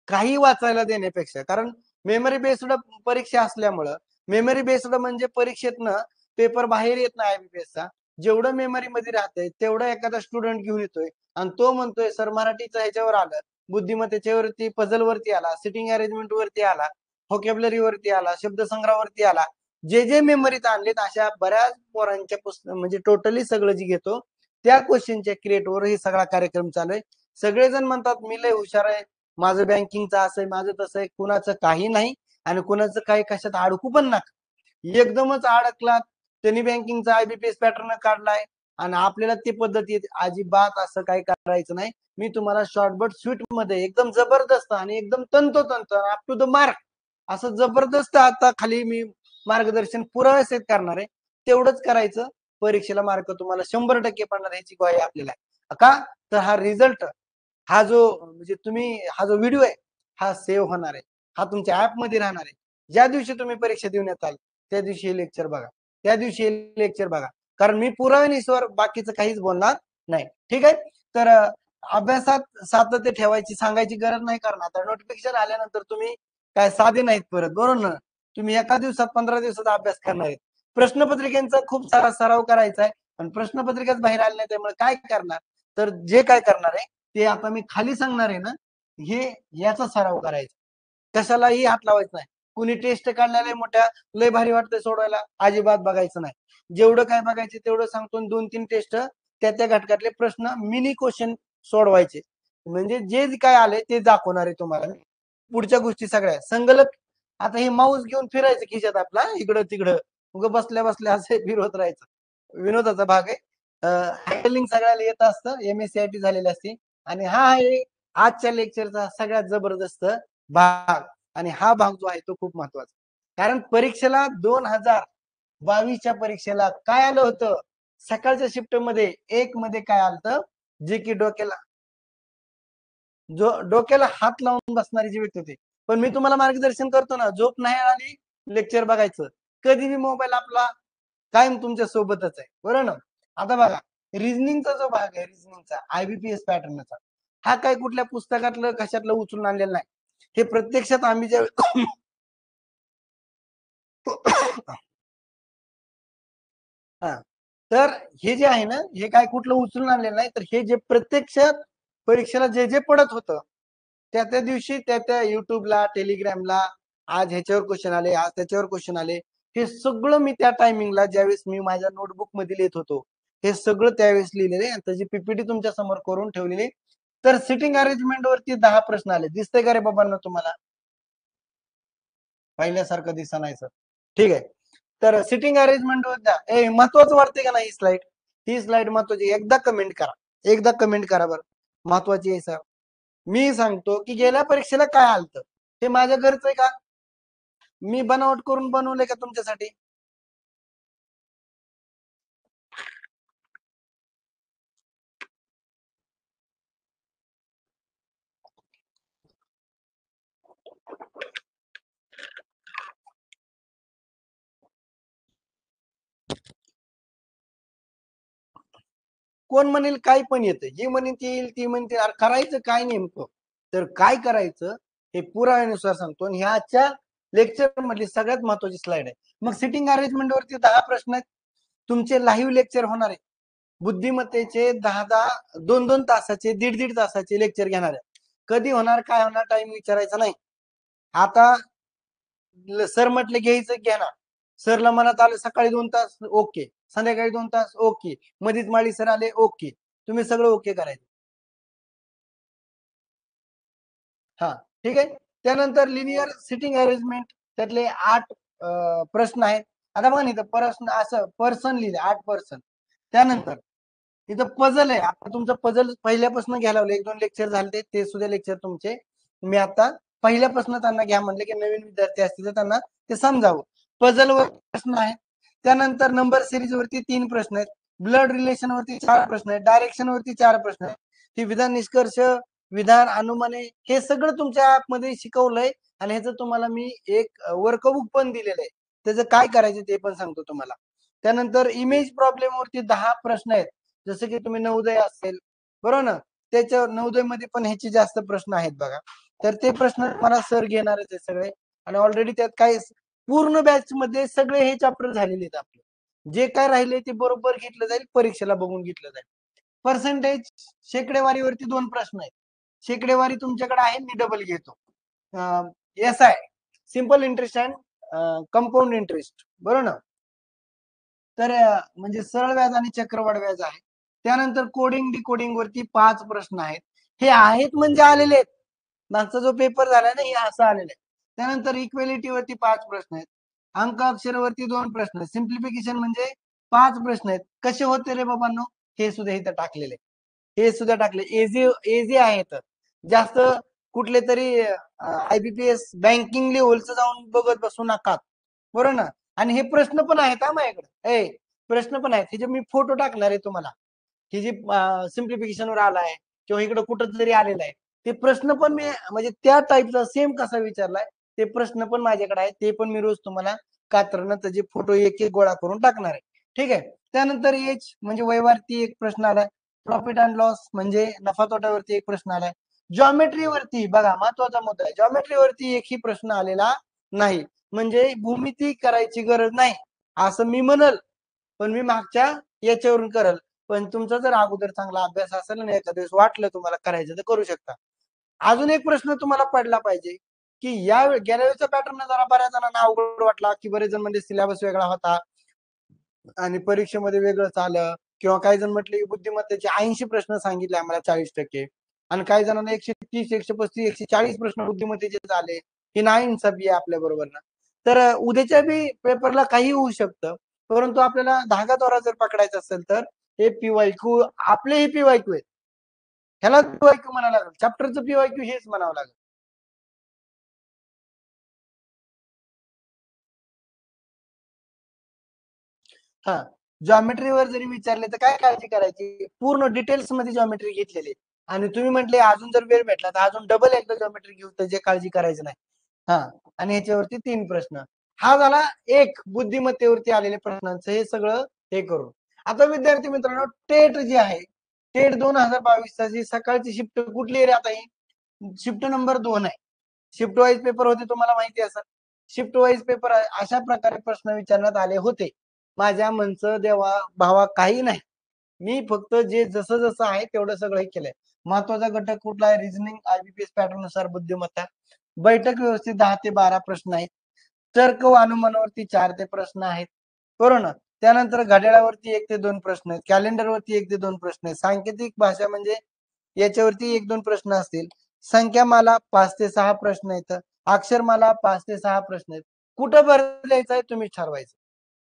काही वाचायला देण्यापेक्षा कारण मेमरी बेस्ड परीक्षा असल्यामुळं मेमरी बेस्ड म्हणजे परीक्षेतनं पेपर बाहेर येत नाही आयबीपीएसचा जेवढं मेमरी मध्ये राहतंय तेवढं एखादा स्टुडंट घेऊन येतोय आणि तो म्हणतोय सर मराठीचं ह्याच्यावर आलं बुद्धिमत्तेच्यावरती पझल वरती आला सिटिंग अरेंजमेंट वरती आला व्होकॅब्युलरी वरती आला शब्दसंग्रहावरती आला जे जे मेमरीत आणलेत अशा बऱ्याच पोरांच्या पुस्तक म्हणजे टोटली सगळं जे घेतो त्या क्वेश्चनच्या क्रिएटवर हे सगळा कार्यक्रम चालू आहे. सगळेजण म्हणतात मी लय हुशार आहे माझं बँकिंगचं असं आहे माझं तसं आहे कुणाचं काही नाही आणि कुणाचं काही कशात अडकू पण नका. एकदमच अडकलात त्यांनी बँकिंगचा आयबीपीएस पॅटर्न काढलाय आणि आपल्याला ती पद्धती अजिबात असं काही करायचं नाही. मी तुम्हाला शॉर्टबट स्वीट मध्ये एकदम जबरदस्त आणि एकदम तंतोतंत अप टू द मार्क असं जबरदस्त आता खाली मी मार्गदर्शन पुराव्यासहित करणार आहे. तेवढंच करायचं परीक्षेला मार्क तुम्हाला 100% पडणार ह्याची ग्वाही आपल्याला आहे. का तर हा रिझल्ट हा जो म्हणजे तुम्ही हा जो व्हिडिओ आहे हा सेव्ह होणार आहे, हा तुमच्या ऍप मध्ये राहणार आहे. ज्या दिवशी तुम्ही परीक्षा देऊन येताल त्या दिवशी हे लेक्चर बघा, त्या दिवशी हे लेक्चर बघा, कारण मी पुराव्यानुसार बाकीचं काहीच बोलणार नाही. ठीक आहे. तर अभ्यासात सातत्य ठेवायची सांगायची गरज नाही, कारण आता नोटिफिकेशन आल्यानंतर तुम्ही काय साधे नाहीत परत, बरोबर ना. तुम्ही एका दिवसात 15 दिवसाचा अभ्यास करणार आहेत. प्रश्नपत्रिकेचा खूप सारा सराव करायचा आहे, पण प्रश्नपत्रिकाच बाहेर आले नाही त्यामुळे काय करणार, तर जे काय करणार आहे ते आता मी खाली सांगणार आहे ना, हे याचा सराव करायचा, कशालाही हात लावायचा नाही. कुणी टेस्ट काढलेल्या मोठ्या लय भारी वाटतंय सोडवायला, अजिबात बघायचं नाही. जेवढं काय बघायचे तेवढं सांगतो, 2-3 टेस्ट त्या त्या घटकातले प्रश्न मिनी क्वेश्चन सोडवायचे, म्हणजे जे काय आले ते दाखवणार आहे तुम्हाला. पुढच्या गोष्टी सगळ्या संगलक. आता हे माऊस घेऊन फिरायचं खिशात आपला इकडं तिकडं, उगं बसल्या बसल्या असे फिरवत राहायचं, विनोदाचा भाग आहे. हँडलिंग सगळ्याला येत असतं, MSCIT झालेली असते. आणि हा आहे आजच्या लेक्चरचा सगळ्यात जबरदस्त भाग, आणि हा भाग जो आहे तो खूप महत्वाचा, कारण परीक्षेला 2022च्या परीक्षेला काय आलं होतं, सकाळच्या शिफ्ट मध्ये एक मध्ये काय आलं, जे की डोक्याला हात लावून बसणारी जी व्यक्ती होती. पण मी तुम्हाला मार्गदर्शन करतो ना, झोप नाही आली लेक्चर बघायचं, कधी मी मोबाईल आपला कायम तुमच्या सोबतच आहे, बरोबर ना. आता बघा, रिझनिंगचा जो भाग आहे, रिझनिंगचा IBPS पॅटर्नचा, हा काय कुठल्या पुस्तकातलं कशातलं उचलून आणलेलं नाही. हे प्रत्यक्षात आम्ही ज्या हा, तर हे जे आहे ना, हे काय कुठलं उचलून आणलेलं नाही, तर हे जे प्रत्यक्षात परीक्षेला जे जे पडत होतं त्या त्या दिवशी त्या त्या युट्यूबला, टेलिग्रामला, आज ह्याच्यावर क्वेश्चन आले, आज त्याच्यावर क्वेश्चन आले, हे सगळं मी त्या टायमिंगला ज्यावेळेस मी माझ्या नोटबुक मध्ये लिहित होतो, हे सगळं त्यावेळेस लिहिलेले आणि त्याची PPT तुमच्या समोर करून ठेवलेली. तर सिटिंग अरेंजमेंट वरती 10 प्रश्न आले, दिसतंय का रे बाबांना तुम्हाला? पहिल्यासारखं दिसा नाही सर. ठीक आहे. तर सिटिंग अरेंजमेंट वर महत्वाचं वाटते का नाही ही स्लाइड महत्वाची, एकदा कमेंट करा, एकदा कमेंट करा बरं, महत्वाची आहे सर. मी सांगतो की गेल्या परीक्षेला काय आलतं, हे माझ्या घरचं आहे का, मी बनावट करून बनवलंय का तुमच्यासाठी? कोण म्हणेल काय पण येतं, जे म्हणेल ते येईल, ती म्हणते, अरे करायचं काय नेमकं, तर काय करायचं हे पुराव्यानुसार सांगतो, आणि ह्या आजच्या लेक्चर मधली सगळ्यात महत्वाची स्लाइड आहे. मग सिटिंग अरेंजमेंट वरती 10 प्रश्न आहेत, तुमचे लाईव्ह लेक्चर होणार आहे, बुद्धिमत्तेचे 10-10 2-2 तासाचे, 1.5-1.5 तासाचे लेक्चर घेणार आहे. कधी होणार काय होणार टाइम विचारायचा नाही. आता सर म्हटले घ्यायचं घ्या ना, सरला मनात आलं सकाळी 2 तास ओके, संध्याकाळी 2 तास ओके, मधीच माळी सर आले ओके, तुम्ही सगळं ओके करायचं. हा, ठीक आहे. त्यानंतर लिनियर सिटिंग अरेंजमेंट, त्यातले 8 प्रश्न आहेत. आता बघा इथं प्रश्न असं पर्सन लिहिले, 8 पर्सन. त्यानंतर इथं पझल आहे, आता तुमचं पझल पहिल्यापासून घ्यायला लावलं, 1-2 लेक्चर झाले ते सुद्धा लेक्चर तुमचे मी आता पहिल्यापासून त्यांना घ्या म्हणले, की नवीन विद्यार्थी असतील तर त्यांना ते समजावं. पझल वर प्रश्न आहे. त्यानंतर नंबर सिरीज वरती 3 प्रश्न आहेत, ब्लड रिलेशन वरती 4 प्रश्न आहेत, डायरेक्शन वरती 4 प्रश्न आहेत, ही विधान निष्कर्ष, विधान, अनुमाने, हे सगळं तुमच्या ऍपमध्ये शिकवलंय. आणि ह्याचं तुम्हाला मी एक वर्कबुक पण दिलेलं आहे, त्याचं काय करायचं ते पण सांगतो तुम्हाला. त्यानंतर इमेज प्रॉब्लेम वरती 10 प्रश्न आहेत, जसं की तुम्ही नवोदय असेल, बरोबर ना, त्याच्या नवोदय मध्ये पण ह्याचे जास्त प्रश्न आहेत बघा. तर ते प्रश्न मला सर घेणारच आहे सगळे, आणि ऑलरेडी त्यात काय पूर्ण बॅच मध्ये सगळे हे चॅप्टर झालेले आहेत आपले, जे काय राहिले ते बरोबर घेतलं जाईल, परीक्षेला बघून घेतलं जाईल. पर्सेंटेज शेकडेवारीवरती 2 प्रश्न आहेत, शेकडेवारी तुमच्याकडे आहे, मी डबल घेतो. SI simple interest and compound interest, बरोबर ना. तर म्हणजे सरळ व्याज आणि चक्रवाढ व्याज आहे. त्यानंतर कोडिंग डिकोडिंग वरती 5 प्रश्न आहेत, हे आहेत म्हणजे आलेले आहेत, मागचा जो पेपर झाला ना हे असं आलेलं आहे. त्यानंतर इक्वेलिटी वरती 5 प्रश्न आहेत, अंक अक्षरावरती 2 प्रश्न आहेत, सिम्प्लिफिकेशन म्हणजे 5 प्रश्न आहेत. कसे होते रे बाबांनो, हे सुद्धा इथं टाकलेले, हे सुद्धा टाकले, इझी इझी आहेत जास्त. कुठले तरी IBPS बँकिंग लेवलचं जाऊन बघत बसू नका, बरोबर ना. आणि हे प्रश्न पण आहेत हा माझ्याकडे, प्रश्न पण आहेत, हे जे मी फोटो टाकणार आहे तुम्हाला, ही जी सिम्प्लिफिकेशनवर आलाय किंवा इकडे कुठं जरी आलेला आहे, ते प्रश्न पण मी म्हणजे त्या टाईपचा सेम कसा विचारलाय ते प्रश्न पण माझ्याकडे आहे, ते पण मी रोज तुम्हाला कात्रणं त्याचे फोटो एक एक गोळा करून टाकणार आहे. ठीक आहे. त्यानंतर एज म्हणजे वयवरती एक प्रश्न आलाय. प्रॉफिट अँड लॉस म्हणजे नफा तोट्यावरती एक प्रश्न आलाय. जॉमेट्रीवरती बघा महत्वाचा मुद्दा आहे. जॉमेट्रीवरती एकही प्रश्न आलेला नाही. म्हणजे भूमिती करायची गरज नाही असं मी म्हणल, पण मी मागच्या याच्यावरून करल. पण तुमचा जर अगोदर चांगला अभ्यास असेल ना एखाद्या दिवस वाटलं तुम्हाला करायचं तर करू शकता. अजून एक प्रश्न तुम्हाला पडला पाहिजे की या गेल्या वेळेचा पॅटर्न जरा बऱ्याच जणांना अवघड वाटला की बरेच जण म्हणजे सिलेबस वेगळा होता आणि परीक्षेमध्ये वेगळंच आलं किंवा काही जण म्हटले की बुद्धिमत्तेचे 80 प्रश्न सांगितले आम्हाला 40% आणि काही जणांना 130 135 140 प्रश्न बुद्धिमत्तेचे आले की नाही इन्साफी आहे आपल्या बरोबर ना. तर उद्याच्या बी पेपरला काही होऊ शकतं, परंतु आपल्याला धागा जर पकडायचा असेल तर हे पीवायक्यू आपले हे पीवायक्यू आहेत. ह्याला पीवायक्यू म्हणावं लागेल, चॅप्टरचं पीवायक्यू हेच म्हणावं लागेल. हा, जॉमेट्रीवर जरी विचारले तर काय काळजी करायची, पूर्ण डिटेल्स मध्ये जॉमेट्री घेतलेली आणि तुम्ही म्हटले अजून जर वेळ भेटला तर अजून डबल एकदा जॉमेट्री घेऊ तर जे काळजी करायचं नाही. हा, आणि ह्याच्यावरती 3 प्रश्न. हा झाला एक बुद्धिमत्तेवरती आलेले प्रश्नांचं हे सगळं हे करून. आता विद्यार्थी मित्रांनो टेट जे आहे, टेट 2022 ची सकाळची शिफ्ट कुठली रे आता ही शिफ्ट नंबर 2 आहे. शिफ्ट वाईज पेपर होते तुम्हाला माहिती असेल. शिफ्ट वाईज पेपर अशा प्रकारे प्रश्न विचारण्यात आले होते. माझ्या मनचं देवा भावा काही नाही. मी फक्त जे जसं जसं आहे तेवढं सगळं केलंय. महत्वाचा घटक कुठला आहे? रिझनिंग आयबीपीएस पॅटर्न नुसार बुद्धिमत्ता. बैठक व्यवस्थित 10 ते 12 प्रश्न आहेत. तर्क व अनुमानावरती 4 ते प्रश्न आहेत. बरोबर ना? त्यानंतर घड्याळावरती 1 ते 2 प्रश्न आहेत. कॅलेंडरवरती 1 ते 2 प्रश्न आहेत. सांकेतिक भाषा म्हणजे याच्यावरती 1-2 प्रश्न असतील. संख्यामाला 5 ते 6 प्रश्न आहेत. अक्षरमाला 5 ते 6 प्रश्न आहेत. कुठं भर द्यायचं आहे तुम्ही ठरवायचं.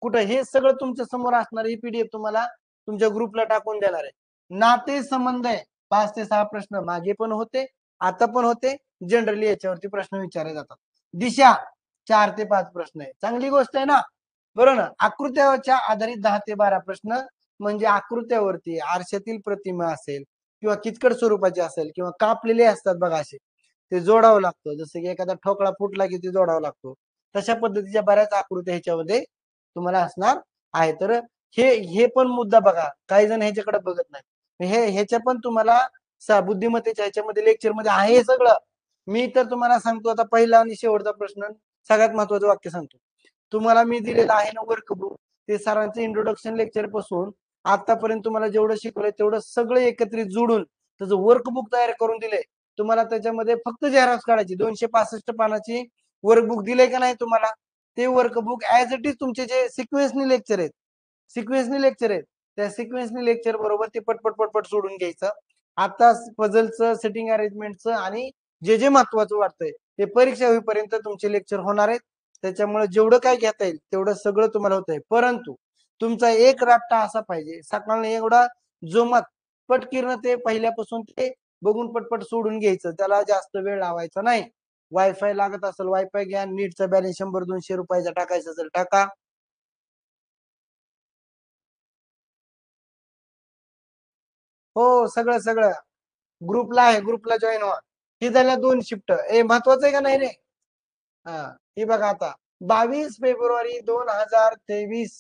कुठं हे सगळं तुमच्या समोर असणार ही पीडीएफ तुम्हाला तुमच्या ग्रुपला टाकून देणार आहे. नाते संबंध आहे 5 ते 6 प्रश्न मागे पण होते, आता पण होते. जनरली याच्यावरती प्रश्न विचारले जातात. दिशा 4 ते 5 प्रश्न आहे. चांगली गोष्ट आहे ना? बरोबर ना? आकृत्याच्या आधारित 10 ते 12 प्रश्न म्हणजे आकृत्यावरती आरशातील प्रतिमा असेल किंवा किचकट स्वरूपाचे असेल किंवा कापलेले असतात बघा असे. ते जोडावं लागतं. जसं की एखादा ठोकळा फुटला की ते जोडावं लागतो. तशा पद्धतीच्या बऱ्याच आकृत्या ह्याच्यामध्ये तुम्हाला असणार आहे. तर हे पण मुद्दा बघा. काही जण ह्याच्याकडे बघत नाही. ह्याच्या पण तुम्हाला बुद्धिमत्तेच्या ह्याच्यामध्ये लेक्चरमध्ये आहे हे सगळं. मी तर तुम्हाला सांगतो आता पहिला आणि शेवटचा प्रश्न सगळ्यात महत्वाचं वाक्य सांगतो. तुम्हाला मी दिलेलं आहे ना वर्कबुक ते सरांचं इंट्रोडक्शन लेक्चर पासून आतापर्यंत तुम्हाला जेवढं शिकवलंय तेवढं सगळं एकत्रित जोडून त्याचं वर्कबुक तयार करून दिलंय. तुम्हाला त्याच्यामध्ये फक्त झेरॉक्स काढायची 265 पानाची वर्कबुक दिलंय का नाही तुम्हाला? ते वर्कबुक ऍज इट इज तुमचे जे सिक्वेन्सनी लेक्चर आहेत, सिक्वेन्सनी लेक्चर आहेत, त्या सिक्वेन्सनी लेक्चर बरोबर ते पटपट पटपट सोडून घ्यायचं. आता पझलचं सेटिंग अरेंजमेंटचं आणि जे जे महत्वाचं वाटतंय ते परीक्षा होईपर्यंत तुमचे लेक्चर होणार आहेत. त्याच्यामुळे जेवढं काय घेता येईल तेवढं सगळं तुम्हाला होत आहे. परंतु तुमचा एक राट्टा असा पाहिजे सकाळनं एवढा जोमात पटकीर्ण ते पहिल्यापासून ते बघून पटपट सोडून घ्यायचं. त्याला जास्त वेळ लावायचा नाही. वायफाय लागत असेल वायफाय घ्या. नीटचा बॅलन्स 100-200 रुपयाचा टाकायचा असेल टाका. हो, सगळं सगळं ग्रुपला आहे. ग्रुपला जॉईन व्हा. ही झाल्या 2 शिफ्ट. हे महत्वाचं आहे का नाही रे? हा, ही बघा आता 22 फेब्रुवारी 2023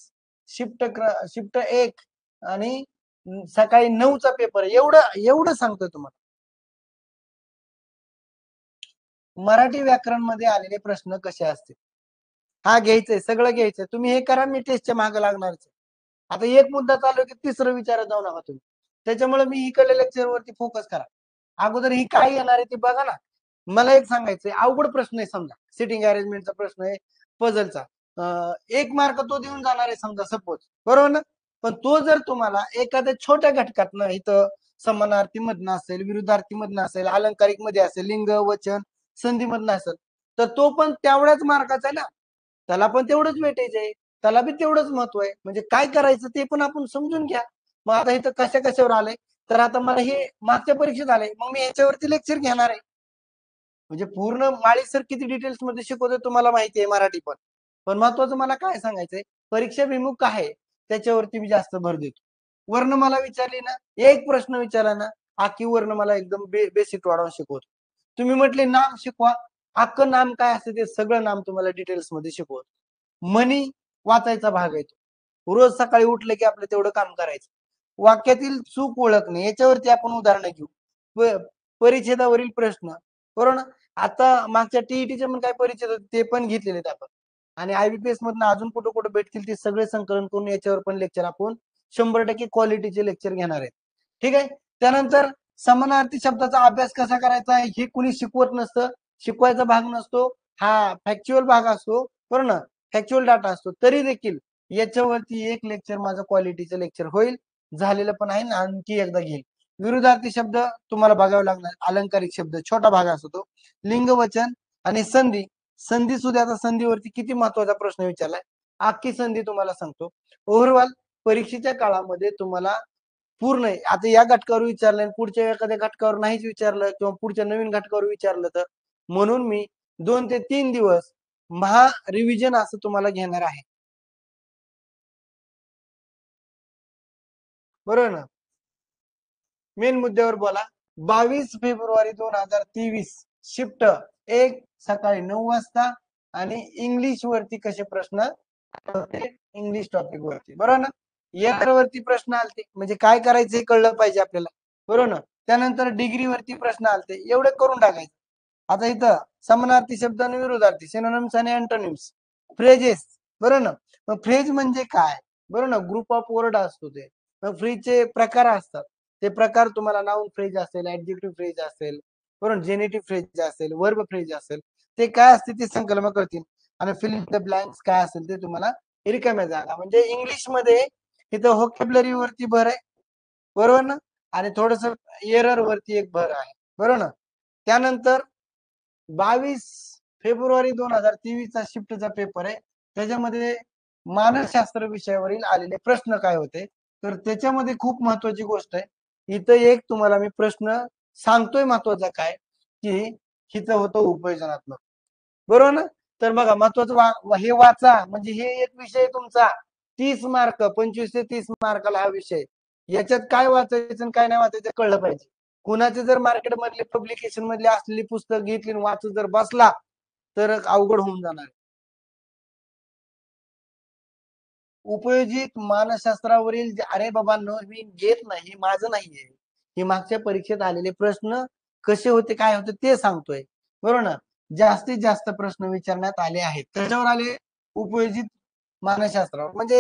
शिफ्ट 1 आणि सकाळी 9चा पेपर एवढं एवढं सांगतोय तुम्हाला. मराठी व्याकरण मध्ये आलेले प्रश्न कसे असतील हा घ्यायचंय सगळं घ्यायचंय. तुम्ही हे करा मी टेस्टच्या मागे लागणारच. आता एक मुद्दा चालू की तिसरं विचारत जाऊ नका तुम्ही. त्याच्यामुळे मी इकडल्या लेक्चर वरती फोकस करा. अगोदर ही काय येणार आहे ते बघा ना. मला एक सांगायचंय अवघड प्रश्न आहे समजा सिटिंग अरेंजमेंटचा प्रश्न आहे पझलचा. एक मार्क तो देऊन जाणार आहे समजा सपोज बरोबर ना. पण तो जर तुम्हाला एखाद्या छोट्या घटकातनं इथं समानार्थी मधनं असेल विरुद्धार्थी मधनं असेल अलंकारिक मध्ये असेल लिंग वचन संधी मधनं असेल तर तो पण तेवढ्याच मार्काचा आहे ना. त्याला पण तेवढंच वेटेज आहे. त्याला बी तेवढंच महत्व आहे. म्हणजे काय करायचं ते पण आपण समजून घ्या. मग आता इथं कशा कशावर आलंय तर आता मला हे मागच्या परीक्षेत आलंय मग मी याच्यावरती लेक्चर घेणार आहे. म्हणजे पूर्ण माळी सर किती डिटेल्स मध्ये शिकवते तुम्हाला माहिती आहे मराठी पण. पण महत्वाचं मला काय सांगायचंय परीक्षा विमुख आहे त्याच्यावरती मी जास्त भर देतो. वर्णमाला विचारली ना, एक प्रश्न विचारला ना, आखी वर्णमाला एकदम बेसिक वाढवून शिकवतो. तुम्ही म्हटले नाम शिकवा, अख्खं नाम काय असतं ते सगळं नाम तुम्हाला डिटेल्स मध्ये शिकवतो. मनी वाचायचा भाग आहे तो. रोज सकाळी उठले की आपलं तेवढं काम करायचं. वाक्यातील चूक ओळखणे याच्यावरती आपण उदाहरणं घेऊ. परिच्छेदावरील प्रश्न, बरोबर ना? आता मागच्या टीईटीचे पण काय परिच्छेद होते ते पण घेतलेले आहेत आपण. आणि IBPS मधनं अजून कुठं कुठं भेटतील ते सगळे संकलन करून याच्यावर पण लेक्चर आपण 100% क्वालिटीचे लेक्चर घेणार आहेत. ठीक आहे. त्यानंतर समानार्थी शब्दाचा अभ्यास कसा करायचा आहे हे कुणी शिकवत नसतं. शिकवायचा भाग नसतो. हा फॅक्च्युअल भाग असतो, बरोबर ना? फॅक्च्युअल डाटा असतो. तरी देखील याच्यावरती एक लेक्चर माझं क्वालिटीचं लेक्चर होईल, झालेलं पण आहे, आणखी एकदा घेईल. विरुद्धार्थी शब्द तुम्हाला बघावे लागणार. अलंकारिक शब्द छोटा भाग असतो तो. लिंग वचन आणि संधी. संधी सुद्धा, आता संधीवरती किती महत्वाचा प्रश्न विचारलाय. अख्खी संधी तुम्हाला सांगतो. ओव्हरऑल परीक्षेच्या काळामध्ये तुम्हाला पूर्ण आहे. आता या घटकावर विचारलं, पुढच्या एखाद्या घटकावर नाहीच विचारलं किंवा पुढच्या नवीन घटकावर विचारलं तर, म्हणून मी 2 ते 3 दिवस महा रिव्हिजन असं तुम्हाला घेणार आहे. बरोबर ना? मेन मुद्द्यावर बोला. 22 फेब्रुवारी 2023 शिफ्ट 1 सकाळी 9 वाजता आणि इंग्लिश वरती कसे प्रश्न, इंग्लिश टॉपिक वरती, बरोबर ना? यावरती प्रश्न आलते म्हणजे काय करायचं हे कळलं पाहिजे आपल्याला, बरोबर ना? त्यानंतर डिग्री वरती प्रश्न आलते, एवढे करून टाकायचे. आता इथं समानार्थी शब्द आणि विरोधार्थी, सिनोनिम्स आणि अँटोनिम्स, फ्रेजेस, बरोबर ना? मग फ्रेज म्हणजे काय, बरोबर ना? ग्रुप ऑफ वर्ड असतो ते. मग फ्रेजचे प्रकार असतात. ते प्रकार तुम्हाला नाउन फ्रेज असेल, ऍडजेक्टिव्ह फ्रेज असेल, बरोबर, जेनेटिव्ह फ्रेज असेल, वर्ब फ्रेज असेल, ते काय असते ते संकल्पना करतील. आणि फिल द ब्लँक्स काय असेल ते तुम्हाला रिकाम्या जागा, म्हणजे इंग्लिश मध्ये इथं व्होकॅब्युलरी वरती भर आहे, बरोबर ना? आणि थोडस एरर वरती एक भर आहे, बरोबर ना? त्यानंतर 22 फेब्रुवारी 2023 शिफ्टचा पेपर आहे. त्याच्यामध्ये मानसशास्त्र विषयावरील आलेले प्रश्न काय होते, तर त्याच्यामध्ये खूप महत्वाची गोष्ट आहे. इथं एक तुम्हाला मी प्रश्न सांगतोय महत्वाचा काय, की हिचं होतं उपयोजनात्मक, बरोबर ना? तर बघा महत्वाचं हे वाचा, म्हणजे हे एक विषय तुमचा 30 मार्क, 25 ते 30 मार्काला हा विषय. याच्यात काय वाचायचं आणि काय नाही वाचायचं कळलं पाहिजे. कुणाचे जर मार्केट मधले पब्लिकेशन मधले असलेली पुस्तक घेतली आणि वाचत जर बसला तर अवघड होऊन जाणार. उपयोजित मानसशास्त्रावरील अरे बाबा मी घेत नाही, माझं नाहीये. हे मागच्या परीक्षेत आलेले प्रश्न कसे होते काय होते ते सांगतोय, बरोबर ना? जास्तीत जास्त प्रश्न विचारण्यात आले आहेत. त्याच्यावर आले उपयोजित मानसशास्त्रावर, म्हणजे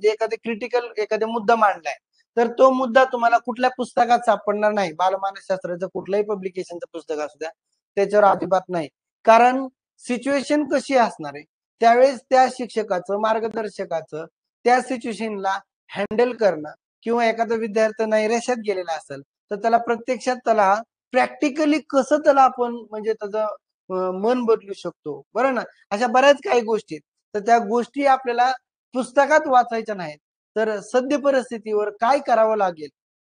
एखादे क्रिटिकल एखादा मुद्दा मांडलाय, तर तो मुद्दा तुम्हाला कुठल्या पुस्तकात सापडणार नाही. बालमानसशास्त्राचं कुठल्याही पब्लिकेशनचं पुस्तक असू द्या, त्याच्यावर अजिबात नाही. कारण सिच्युएशन कशी असणार आहे, त्यावेळेस त्या शिक्षकाचं, मार्गदर्शकाचं त्या सिच्युएशनला हँडल करणं, किंवा एखादा विद्यार्थी नैराश्यात गेलेला असेल तर त्याला प्रत्यक्षात त्याला प्रॅक्टिकली कसं त्याला आपण म्हणजे त्याचं मन बदलू शकतो, बरं ना? अशा बऱ्याच काही गोष्टी, तर त्या गोष्टी आपल्याला पुस्तकात वाचायच्या नाहीत, तर सद्य परिस्थितीवर काय करावं लागेल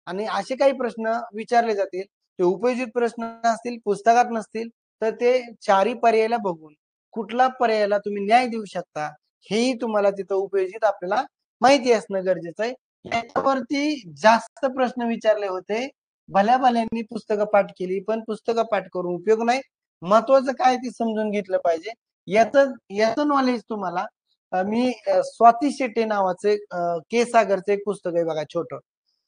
आणि असे काही प्रश्न विचारले जातील. ते उपयोजित प्रश्न असतील, पुस्तकात नसतील, तर ते चारही पर्यायाला बघून कुठला पर्यायाला तुम्ही न्याय देऊ शकता हेही तुम्हाला तिथं उपयोजित आपल्याला माहिती असणं गरजेचं आहे. याच्यावरती जास्त प्रश्न विचारले होते. भल्या भल्यांनी पुस्तकं पाठ केली, पण पुस्तकं पाठ करून उपयोग नाही. महत्वाचं काय ते समजून घेतलं पाहिजे. याचं नॉलेज तुम्हाला मी स्वाती शेट्टे नावाचे के सागरचं एक पुस्तक आहे बघा छोटं,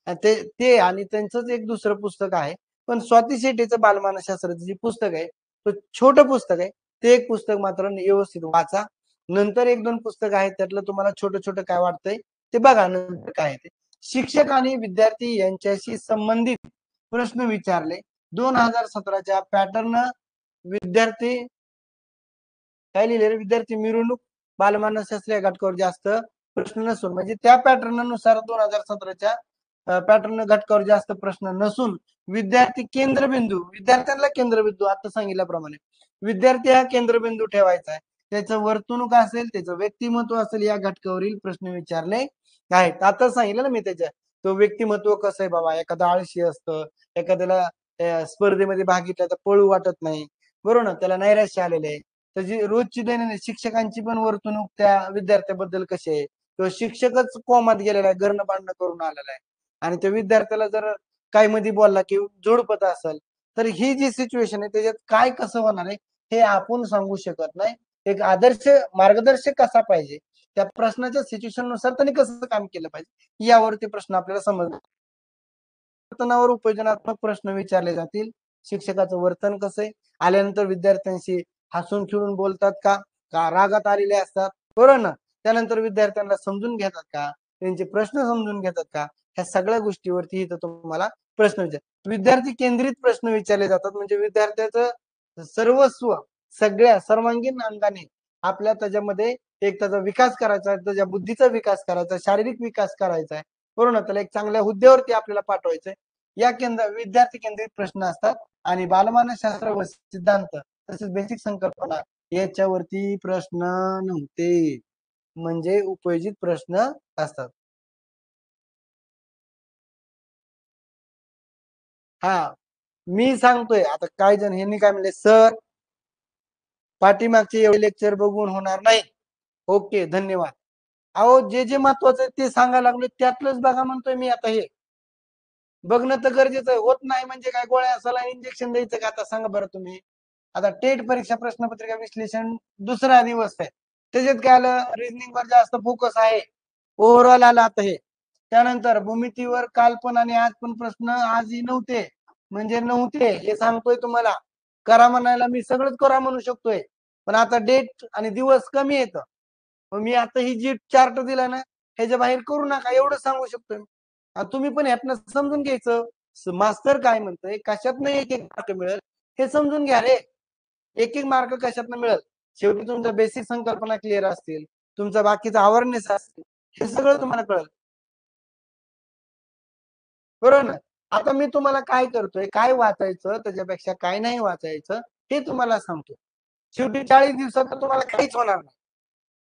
ते ते आणि त्यांचंच एक दुसरं पुस्तक आहे. पण स्वाती शेट्टीचं बालमानसशास्त्राचं जे पुस्तक आहे, तो छोटं पुस्तक आहे. ते एक पुस्तक मात्र व्यवस्थित वाचा. नंतर 1-2 पुस्तक आहेत त्यातलं तुम्हाला छोटं छोटं काय वाटतंय ते बघा नंतर काय ते. शिक्षक आणि विद्यार्थी यांच्याशी संबंधित प्रश्न विचारले. 2017च्या पॅटर्न विद्यार्थी काय लिहिलेलं, विद्यार्थी मिरवणूक बालमानसशास्त्र या घटकावर जास्त प्रश्न नसून, म्हणजे त्या पॅटर्ननुसार 2017च्या पॅटर्न घटकावर जास्त प्रश्न नसून विद्यार्थी केंद्रबिंदू, विद्यार्थ्यांना केंद्रबिंदू आता सांगितल्याप्रमाणे विद्यार्थी हा केंद्रबिंदू ठेवायचा आहे. त्याचं वर्तणूक असेल, त्याचं व्यक्तिमत्व असेल, या घटकावरील प्रश्न विचारले आहेत. आता सांगितलं ना मी त्याच्या, तो व्यक्तिमत्व कसं आहे बाबा, एखादा आळशी असतं, एखाद्याला स्पर्धेमध्ये भाग घेतला तर पळू वाटत नाही, बरोबर ना? त्याला नैराश्य आलेलं आहे. त्याची रोजची दैनंदिन शिक्षकांची पण वर्तणूक त्या विद्यार्थ्याबद्दल कशी आहे, किंवा शिक्षकच कोमात गेलेला आहे, घरनं भांडणं करून आलेला आहे आणि त्या विद्यार्थ्याला जर काय मध्ये बोलला की जोडपत असेल, तर ही जी सिच्युएशन आहे त्याच्यात काय कसं होणार आहे हे आपण सांगू शकत नाही. एक आदर्श मार्गदर्शक कसा पाहिजे, त्या प्रश्नाच्या सिच्युएशन नुसार त्यांनी कसं काम केलं पाहिजे यावरती प्रश्न आपल्याला समजणार. वर्तनावर उपयोजनात्मक प्रश्न विचारले जातील. शिक्षकाचं वर्तन कसं आहे, आल्यानंतर विद्यार्थ्यांशी हसून खेळून बोलतात का, रागात आलेले असतात, बरोबर ना. त्यानंतर विद्यार्थ्यांना समजून घेतात का, त्यांचे प्रश्न समजून घेतात का, ह्या सगळ्या गोष्टीवरती इथं तुम्हाला प्रश्न विचार विद्यार्थी केंद्रित प्रश्न विचारले जातात. म्हणजे विद्यार्थ्याचं सर्वस्व सगळ्या सर्वांगीण अंगाने आपल्या त्याच्यामध्ये एक त्याचा विकास करायचा आहे, त्याच्या बुद्धीचा विकास करायचा, शारीरिक विकास करायचा आहे, बरोबर ना. त्याला एक चांगल्या हुद्द्यावरती आपल्याला पाठवायचंय. या विद्यार्थी केंद्रित प्रश्न असतात आणि बालमानसशास्त्र व सिद्धांत तसेच बेसिक संकल्पना याच्यावरती प्रश्न नव्हते, म्हणजे उपयोजित प्रश्न असतात. हा, मी सांगतोय आता काय जण ह्यांनी काय म्हणले, सर पाठीमागचे एवढे लेक्चर बघून होणार नाही. ओके, धन्यवाद. अहो जे जे महत्वाचं आहे ते सांगायला लागलो, त्यातलंच बघा म्हणतोय मी. आता हे बघणं तर गरजेचं आहे. होत नाही म्हणजे काय, गोळ्या असाला इंजेक्शन द्यायचं का? आता सांगा बरं तुम्ही. आता टेट परीक्षा प्रश्नपत्रिका विश्लेषण दुसरा दिवस आहे, त्याच्यात काय आलं, रिझनिंग वर जास्त फोकस आहे, ओव्हरऑल आला आता हे. त्यानंतर भूमितीवर काल पण आणि आज पण प्रश्न आजही नव्हते, म्हणजे नव्हते हे सांगतोय तुम्हाला. करा म्हणायला मी सगळंच करा म्हणू शकतोय, पण आता डेट आणि दिवस कमी येत. मग मी आता ही जी चार्ट दिला ना, ह्याच्या बाहेर करू नका एवढं सांगू शकतोय. तुम्ही पण ह्यातनं समजून घ्यायचं, मास्तर काय म्हणतंय, कशातनं एक एक मार्क मिळेल हे समजून घ्या रे. एक एक मार्क कशातनं मिळेल, शेवटी तुमच्या बेसिक संकल्पना क्लिअर असतील, तुमचा बाकीचा अवेअरनेस असतील, हे सगळं तुम्हाला कळेल, बरोबर ना. आता मी तुम्हाला काय करतोय, काय वाचायचं त्याच्यापेक्षा काय नाही वाचायचं हे तुम्हाला सांगतो. शेवटी 40 दिवसात तुम्हाला काहीच होणार नाही.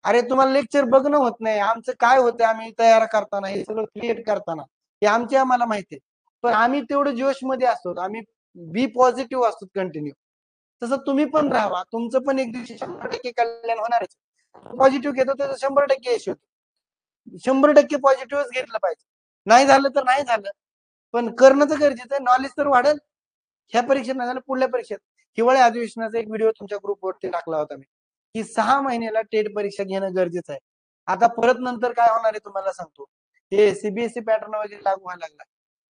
अरे तुम्हाला लेक्चर बघणं होत नाही, आमचं काय होतं, आम्ही तयार करताना हे सगळं क्रिएट करताना हे आमचे आम्हाला माहिती आहे. पण आम्ही तेवढं जोश मध्ये असतो, आम्ही बी पॉझिटिव्ह असतो कंटिन्यू. तसं तुम्ही पण राहावा, तुमचं पण एक दिवशी 100% कल्याण होणारच. पॉझिटिव्ह घेतो त्याचं 100% यश होतं. 100% पॉझिटिव्हच घेतलं पाहिजे. नाही झालं तर नाही झालं, पण करणं तर गरजेचं आहे. नॉलेज तर वाढेल. ह्या परीक्षेत नाही झालं, पुढल्या परीक्षेत. हिवाळी अधिवेशनाचा एक व्हिडिओ तुमच्या ग्रुपवरती टाकला होता मी, की 6 महिन्याला टेट परीक्षा घेणं गरजेचं आहे. आता परत नंतर काय होणार आहे तुम्हाला सांगतो. हे सीबीएसई पॅटर्न वगैरे लागू व्हायला लागला.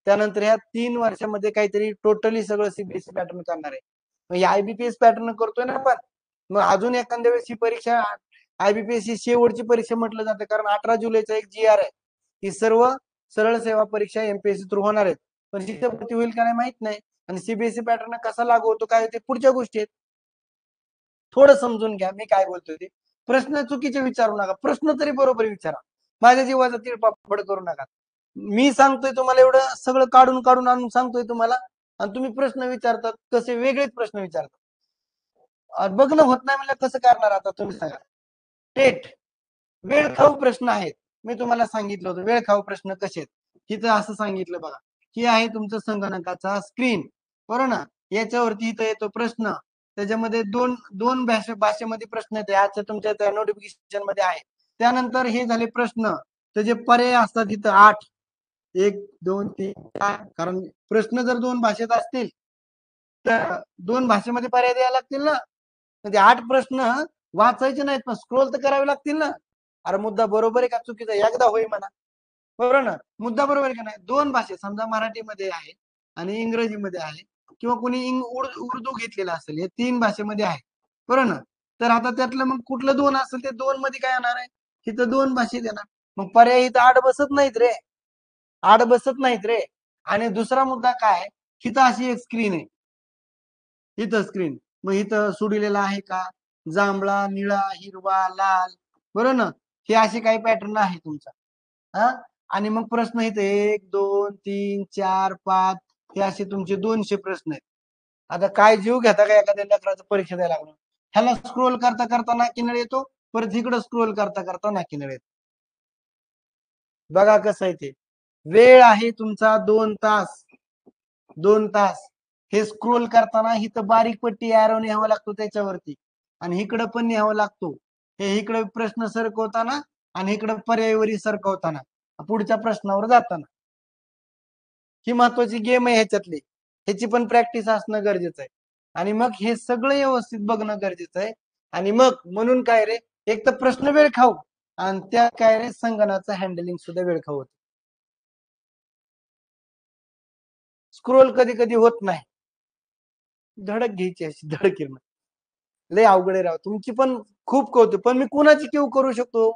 त्यानंतर ह्या 3 वर्षामध्ये काहीतरी टोटली सगळं सीबीएसई पॅटर्न करणार आहे. मग आयबीपीएस पॅटर्न करतोय ना आपण, मग अजून एखाद्या वेळेस ही परीक्षा आयबीपीएस ही शेवटची परीक्षा म्हटलं जातं, कारण 18 जुलैचा एक जी आर आहे. ही सर्व सरळ सेवा परीक्षा एमपीएससी थ्रू होणार आहेत, पण शिक्षक होईल का नाही माहित नाही. आणि सीबीएसई पॅटर्न कसा लागू होतो काय ते पुढच्या गोष्टी आहेत. थोडं समजून घ्या मी काय बोलतोय ते. प्रश्न चुकीचे विचारू नका, प्रश्न तरी बरोबर विचारा. माझ्या जीवाचा तिळपापड करू नका. मी सांगतोय तुम्हाला एवढं सगळं काढून काढून आणून सांगतोय तुम्हाला, आणि तुम्ही प्रश्न विचारतात कसे वेगळेच प्रश्न विचारतात. बघणं होत नाही म्हणजे कसं करणार आता तुम्ही सांगा. टेट वेळ खाऊ प्रश्न आहेत. मी तुम्हाला सांगितलं होतं वेळ खाऊ प्रश्न कसे आहेत. तिथं असं सांगितलं बघा, ही आहे तुमचं संगणकाचा स्क्रीन, बरोबर ना. याच्यावरती इथं येतो प्रश्न, त्याच्यामध्ये दोन दोन भाषेमध्ये प्रश्न येते, आजच्या तुमच्या त्या नोटिफिकेशन मध्ये आहे. त्यानंतर हे झाले प्रश्न, त्याचे पर्याय असतात इथं 8, 1 2 3 4, कारण प्रश्न जर 2 भाषेत असतील तर 2 भाषेमध्ये पर्याय द्यायला लागतील ना. म्हणजे 8 प्रश्न वाचायचे नाहीत, पण स्क्रोल तर करावे लागतील ना. अरे मुद्दा बरोबर आहे का चुकीचा एकदा होई म्हणा, बरोबर ना. मुद्दा बरोबर आहे का नाही. 2 भाषेत समजा मराठीमध्ये आहे आणि इंग्रजीमध्ये आहे, किंवा कोणी उर्दू घेतलेला असेल, हे 3 भाषेमध्ये आहे, बरोबर ना. तर आता त्यातलं मग कुठलं 2 असेल ते 2 मध्ये काय येणार आहे, तिथं 2 भाषेत येणार. मग पर्याय इथं 8 बसत नाहीत रे, 8 बसत नाहीत रे. आणि दुसरा मुद्दा काय, तिथं अशी एक स्क्रीन आहे, इथं स्क्रीन, मग इथं सोडलेला आहे का, जांभळा, निळा, हिरवा, लाल, बरोबर ना. हे असे काही पॅटर्न आहे तुमचा. हा, आणि मग प्रश्न इथे 1 2 3 4 5, हे असे तुमचे 200 प्रश्न आहेत. आता काय जीव घेता का एखाद्या लेकराचं परीक्षा द्यायला लागलो, ह्याला स्क्रोल करता करता नाकीनळ येतो, परत इकडं स्क्रोल करता करता नाकीनळ येतो. बघा कसं आहे ते. वेळ आहे तुमचा 2 तास, 2 तास. हे स्क्रोल करताना इथं बारीक पट्टी ऍरो न्यावं लागतो त्याच्यावरती, आणि इकडं पण न्यावं लागतो. हे इकडे प्रश्न सरकवताना आणि इकडं पर्यायवरी सरकवताना पुढच्या प्रश्नावर जाताना ही महत्वाची गेम आहे ह्याच्यातली. ह्याची पण प्रॅक्टिस असणं गरजेचं आहे. आणि मग हे सगळं व्यवस्थित बघणं गरजेचं आहे. आणि मग म्हणून काय रे, एक तर प्रश्न वेळ खाऊ आणि त्या काय रे संगणकाचं हँडलिंग सुद्धा वेळ खाऊ होत. स्क्रोल कधी कधी होत नाही. धडक घ्यायची अशी धडक येणं लय अवघड आहे राव. तुमची पण खूप कौतुक, पण मी कुणाची क्यू करू शकतो?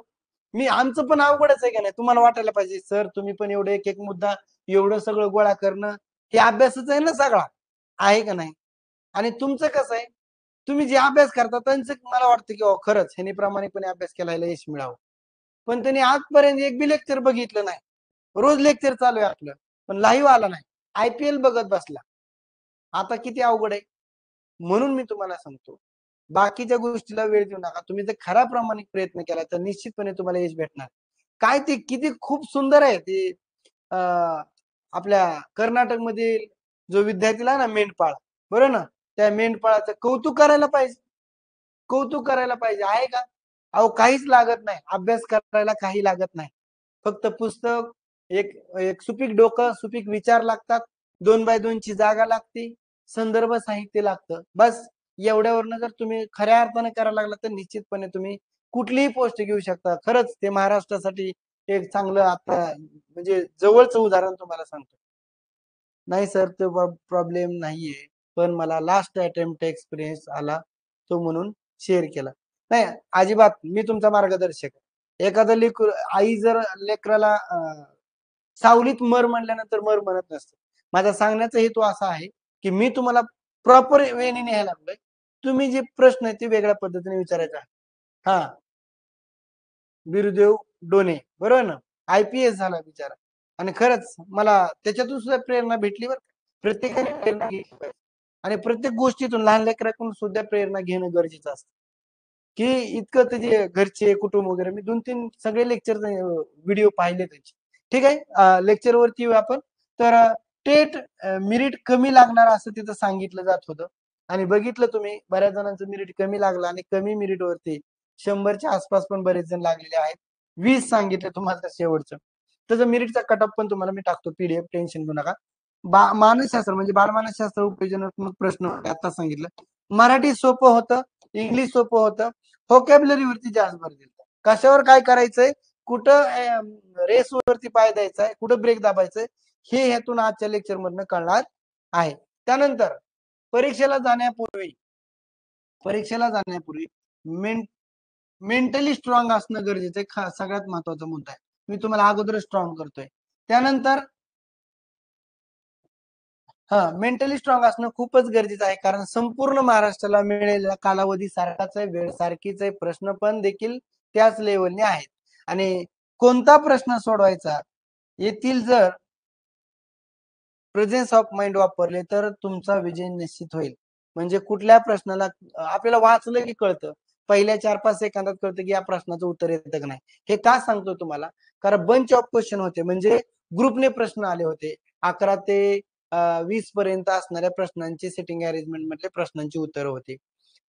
मी आमचं पण अवघडच आहे का नाही? तुम्हाला वाटायला पाहिजे सर तुम्ही पण एवढं एक एक मुद्दा एवढं सगळं गोळा करणं हे अभ्यासच आहे ना सगळा, आहे का नाही? आणि तुमचं कसं आहे, तुम्ही जे अभ्यास करता त्यांचं मला वाटतं की खरंच ह्याने प्रामाणिकपणे अभ्यास केला यश मिळावं. पण त्यांनी आजपर्यंत एक बी लेक्चर बघितलं नाही. रोज लेक्चर चालू आहे आपलं, पण लाईव्ह आला नाही. IPL बघत बसला. आता किती अवघड आहे. म्हणून मी तुम्हाला सांगतो, बाकीच्या गोष्टीला वेळ देऊ नका. तुम्ही जर खरा प्रामाणिक प्रयत्न केला तर निश्चितपणे तुम्हाला यश भेटणार. काय ते किती खूप सुंदर आहे ते आपल्या कर्नाटक मधील जो विद्यार्थी आहे ना मेंढपाळ, बरोबर ना? त्या मेंढपाळाचं कौतुक करायला पाहिजे. कौतुक करायला पाहिजे, आहे का? अहो काहीच लागत नाही. अभ्यास करायला काही लागत नाही. फक्त पुस्तक, एक एक सुपीक डोकं, सुपीक विचार लागतात. 2x2 ची जागा लागते. संदर्भ साहित्य लागतं. बस एवढ्यावरनं जर तुम्ही खऱ्या अर्थाने करायला लागला तर निश्चितपणे तुम्ही कुठलीही पोस्ट घेऊ शकता. खरंच ते महाराष्ट्रासाठी एक चांगलं आता म्हणजे जवळचं उदाहरण तुम्हाला सांगतो. नाही सर तो प्रॉब्लेम नाहीये. पण मला लास्ट अटेम्प्ट एक्सपिरियन्स आला तो म्हणून शेअर केला. नाही अजिबात मी तुमचा मार्गदर्शक. एखादं लेकरू आई जर लेकराला सावलीत मर म्हणल्यानंतर मर म्हणत नसते. माझा सांगण्याचा हेतू असा आहे, की मी तुम्हाला प्रॉपर वेने न्यायला लागलोय. तुम्ही जे प्रश्न आहेत ते वेगळ्या पद्धतीने विचारायचे आहे. हां, बिरुदेव डोने बरोबर ना? IPS झाला बिचारा आणि खरंच मला त्याच्यातून सुद्धा प्रेरणा भेटली बरं. प्रत्येकाने प्रेरणा घेतली पाहिजे आणि प्रत्येक गोष्टीतून लहान लेकराकडून सुद्धा प्रेरणा घेणं गरजेचं असतं. की इतकं त्याचे घरचे कुटुंब वगैरे मी 2-3 सगळे लेक्चर व्हिडिओ पाहिले त्याचे. ठीक आहे. लेक्चर वरती येऊ आपण. तर टेट मेरिट कमी लागणार असं तिथं सांगितलं जात होतं आणि बघितलं तुम्ही बऱ्याच जणांचं मेरिट कमी लागलं आणि कमी मेरिट वरती 100च्या आसपास पण बरेच जण लागलेले आहेत. 20 सांगितलं तुम्हाला शेवटचं. त्याचं मेरिटचा कट ऑफ पण तुम्हाला मी टाकतो पीडीएफ टेन्शन घेऊ नका. मानसशास्त्र म्हणजे बालमानसशास्त्र उपयोजनात्मक प्रश्न आता सांगितलं. मराठी सोपं होतं, इंग्लिश सोपं होतं. व्होकॅब्युलरी वरती जास्त भर दिला. कशावर काय करायचंय, कुठं रेस वरती पाय द्यायचा आहे, कुठं ब्रेक दाबायचंय, हे ह्यातून आजच्या लेक्चर मधनं कळणार आहे. त्यानंतर परीक्षेला जाण्यापूर्वी परीक्षेला जाण्यापूर्वी मेंटली स्ट्रॉंग असणं गरजेचं आहे. सगळ्यात महत्वाचा मुद्दा आहे. मी तुम्हाला अगोदर स्ट्रॉंग करतोय. त्यानंतर मेंटली स्ट्रॉंग असणं खूपच गरजेचं आहे कारण संपूर्ण महाराष्ट्राला मिळालेला कालावधी सारखाच आहे, वेळ सारखीच आहे, प्रश्न पण देखील त्याच लेवलने आहेत आणि कोणता प्रश्न सोडवायचा येथील जर प्रेझेन्स ऑफ माइंड वापरले तर तुमचा विजय निश्चित होईल. म्हणजे कुठल्या प्रश्नाला आपल्याला वाचलं की कळतं. पहिल्या 4-5 सेकंदात कळतं की या प्रश्नाचं उत्तर येतं की नाही. हे का सांगतो तुम्हाला? कारण बंच ऑफ क्वेश्चन होते म्हणजे ग्रुपने प्रश्न आले होते. 11 ते 20 पर्यंत असणाऱ्या प्रश्नांची सिटिंग अरेंजमेंट मधले प्रश्नांची उत्तरं होती.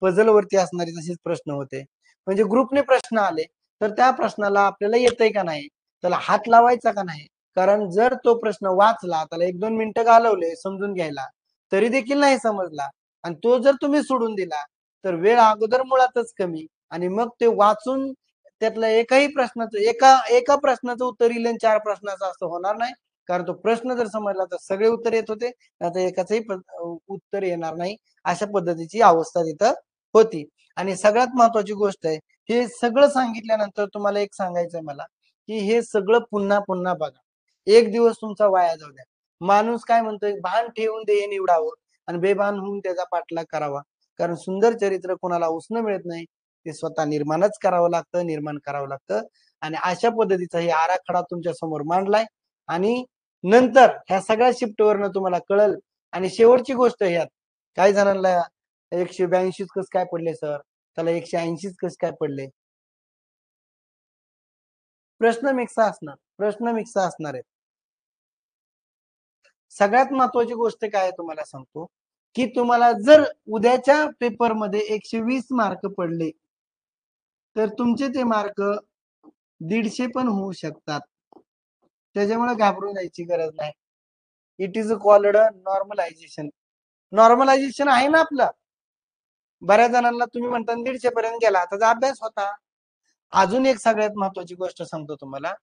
पझल वरती असणारे तसेच प्रश्न होते. म्हणजे ग्रुपने प्रश्न आले तर त्या प्रश्नाला आपल्याला येतंय का नाही? त्याला हात लावायचा का नाही? कारण जर तो प्रश्न वाचला त्याला 1-2 मिनिटं घालवले समजून घ्यायला तरी देखील नाही समजला आणि तो जर तुम्ही सोडून दिला तर वेळ अगोदर मुळातच कमी आणि मग ते वाचून त्यातल्या एकाही प्रश्नाचं एका प्रश्नाचं उत्तर येईल आणि 4 प्रश्नाचं असं होणार नाही. कारण तो प्रश्न जर समजला तर सगळे उत्तर येत होते. आता एकाचंही उत्तर येणार नाही. अशा पद्धतीची अवस्था तिथं होती. आणि सगळ्यात महत्वाची गोष्ट आहे, हे सगळं सांगितल्यानंतर तुम्हाला एक सांगायचंय मला, की हे सगळं पुन्हा पुन्हा बघा. एक दिवस तुमचा वाया जाऊ द्या. माणूस काय म्हणतोय, भान ठेवून देह निवडावं आणि बेभान होऊन त्याचा पाठलाग करावा. कारण सुंदर चरित्र कोणाला उसनं मिळत नाही. ते स्वतः निर्माणच करावं लागतं, निर्माण करावं लागतं आणि अशा पद्धतीचा हे आराखडा तुमच्या समोर मांडलाय आणि नंतर ह्या सगळ्या शिफ्टवरनं तुम्हाला कळल आणि शेवटची गोष्ट ह्यात काही जणांना 182 कसं काय पडले सर? त्याला 180 कसं काय पडले? प्रश्न मिक्स असणार आहेत. सगळ्यात महत्वाची गोष्ट काय आहे तुम्हाला सांगतो, की तुम्हाला जर उद्याच्या पेपरमध्ये 120 मार्क पडले, तर तुमचे ते मार्क 150 पण होऊ शकतात. त्याच्यामुळे घाबरून जायची गरज नाही. It is called normalization. Normalization आहे ना आपलं. बऱ्याच जणांना तुम्ही म्हणता 150 पर्यंत गेला, त्याचा अभ्यास होता. अजून एक सगळ्यात महत्वाची गोष्ट सांगतो तुम्हाला.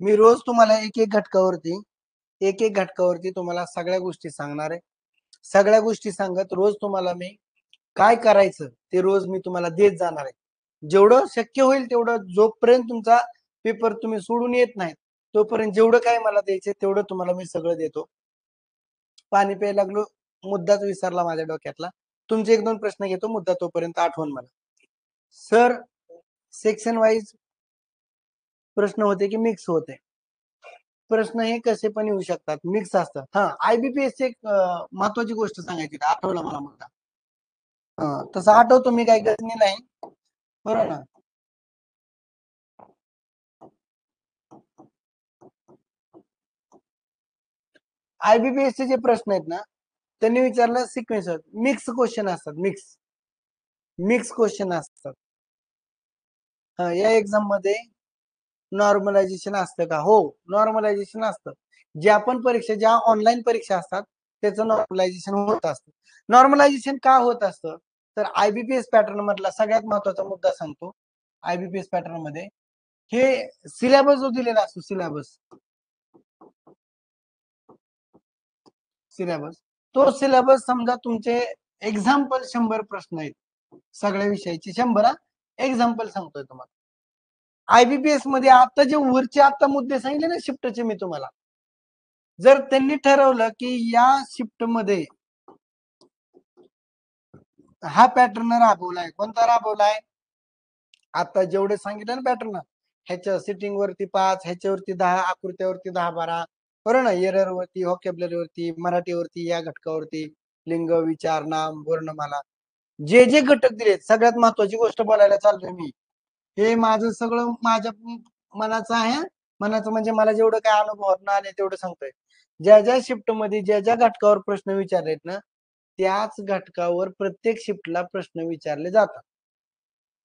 मी रोज तुम्हाला एक एक घटकावरती तुम्हाला सगळ्या गोष्टी सांगणार आहे. सगळ्या गोष्टी सांगत रोज तुम्हाला मी काय करायचं ते रोज मी तुम्हाला देत जाणार आहे. जेवढं शक्य होईल तेवढं, जोपर्यंत तुमचा पेपर तुम्ही सोडून येत नाही तोपर्यंत जेवढं काय मला द्यायचं तेवढं तुम्हाला मी सगळं देतो. पाणी प्यायला लागलो, मुद्दाच विसरला माझ्या डोक्यातला. तुमचे एक दोन प्रश्न घेतो, मुद्दा तोपर्यंत आठवण मला. सर, सेक्शन वाईज प्रश्न होते की मिक्स होते? प्रश्न हे कसे पण येऊ शकतात, मिक्स असतात. हा, IBPS एक महत्वाची गोष्ट सांगायची, आठवलं मला मुद्दा. तसं आठवतो मी, काही गरज नाही, बरोबर ना. IBPS चे जे प्रश्न आहेत ना, त्यांनी विचारलं सिक्वेन्स मिक्स क्वेश्चन असतात. मिक्स क्वेश्चन असतात. या एक्झाम मध्ये नॉर्मलायझेशन असतं का? हो, नॉर्मलायझेशन असतं. ज्या पण परीक्षा, ज्या ऑनलाईन परीक्षा असतात त्याचं नॉर्मलायझेशन होत असतं. नॉर्मलायझेशन का होत असतं? तर IBPS पॅटर्न मधला सगळ्यात महत्वाचा मुद्दा सांगतो. IBPS पॅटर्न मध्ये हे सिलेबस जो दिलेला असतो, सिलेबस तो सिलेबस समजा तुमचे एक्झाम्पल 100 प्रश्न आहेत सगळ्या विषयाचे, 100. एक्झाम्पल सांगतोय तुम्हाला. IBPS मध्ये आता जे वरचे आता मुद्दे सांगितले ना शिफ्टचे मी तुम्हाला, जर त्यांनी ठरवलं की या शिफ्ट मध्ये हा पॅटर्न राबवलाय, कोणता राबवलाय? आता जेवढे सांगितलं ना पॅटर्न, ह्याच्या सिटिंग वरती 5, ह्याच्यावरती 10, आकृत्यावरती 10-12, बरोबर ना. एरर वरती, व्होकॅब्युलरी वरती, मराठीवरती, या घटकावरती, लिंग, विचार, नाम, वर्णमाला, जे जे घटक दिलेत. सगळ्यात महत्वाची गोष्ट बोलायला चाललोय मी, हे माझं सगळं माझ्या मनाचं आहे. मनाचं म्हणजे मला जेवढं काय अनुभव आले तेवढं सांगतोय. ज्या ज्या शिफ्ट मध्ये ज्या ज्या घटकावर प्रश्न विचारलेत ना, त्याच घटकावर प्रत्येक शिफ्टला प्रश्न विचारले जातात.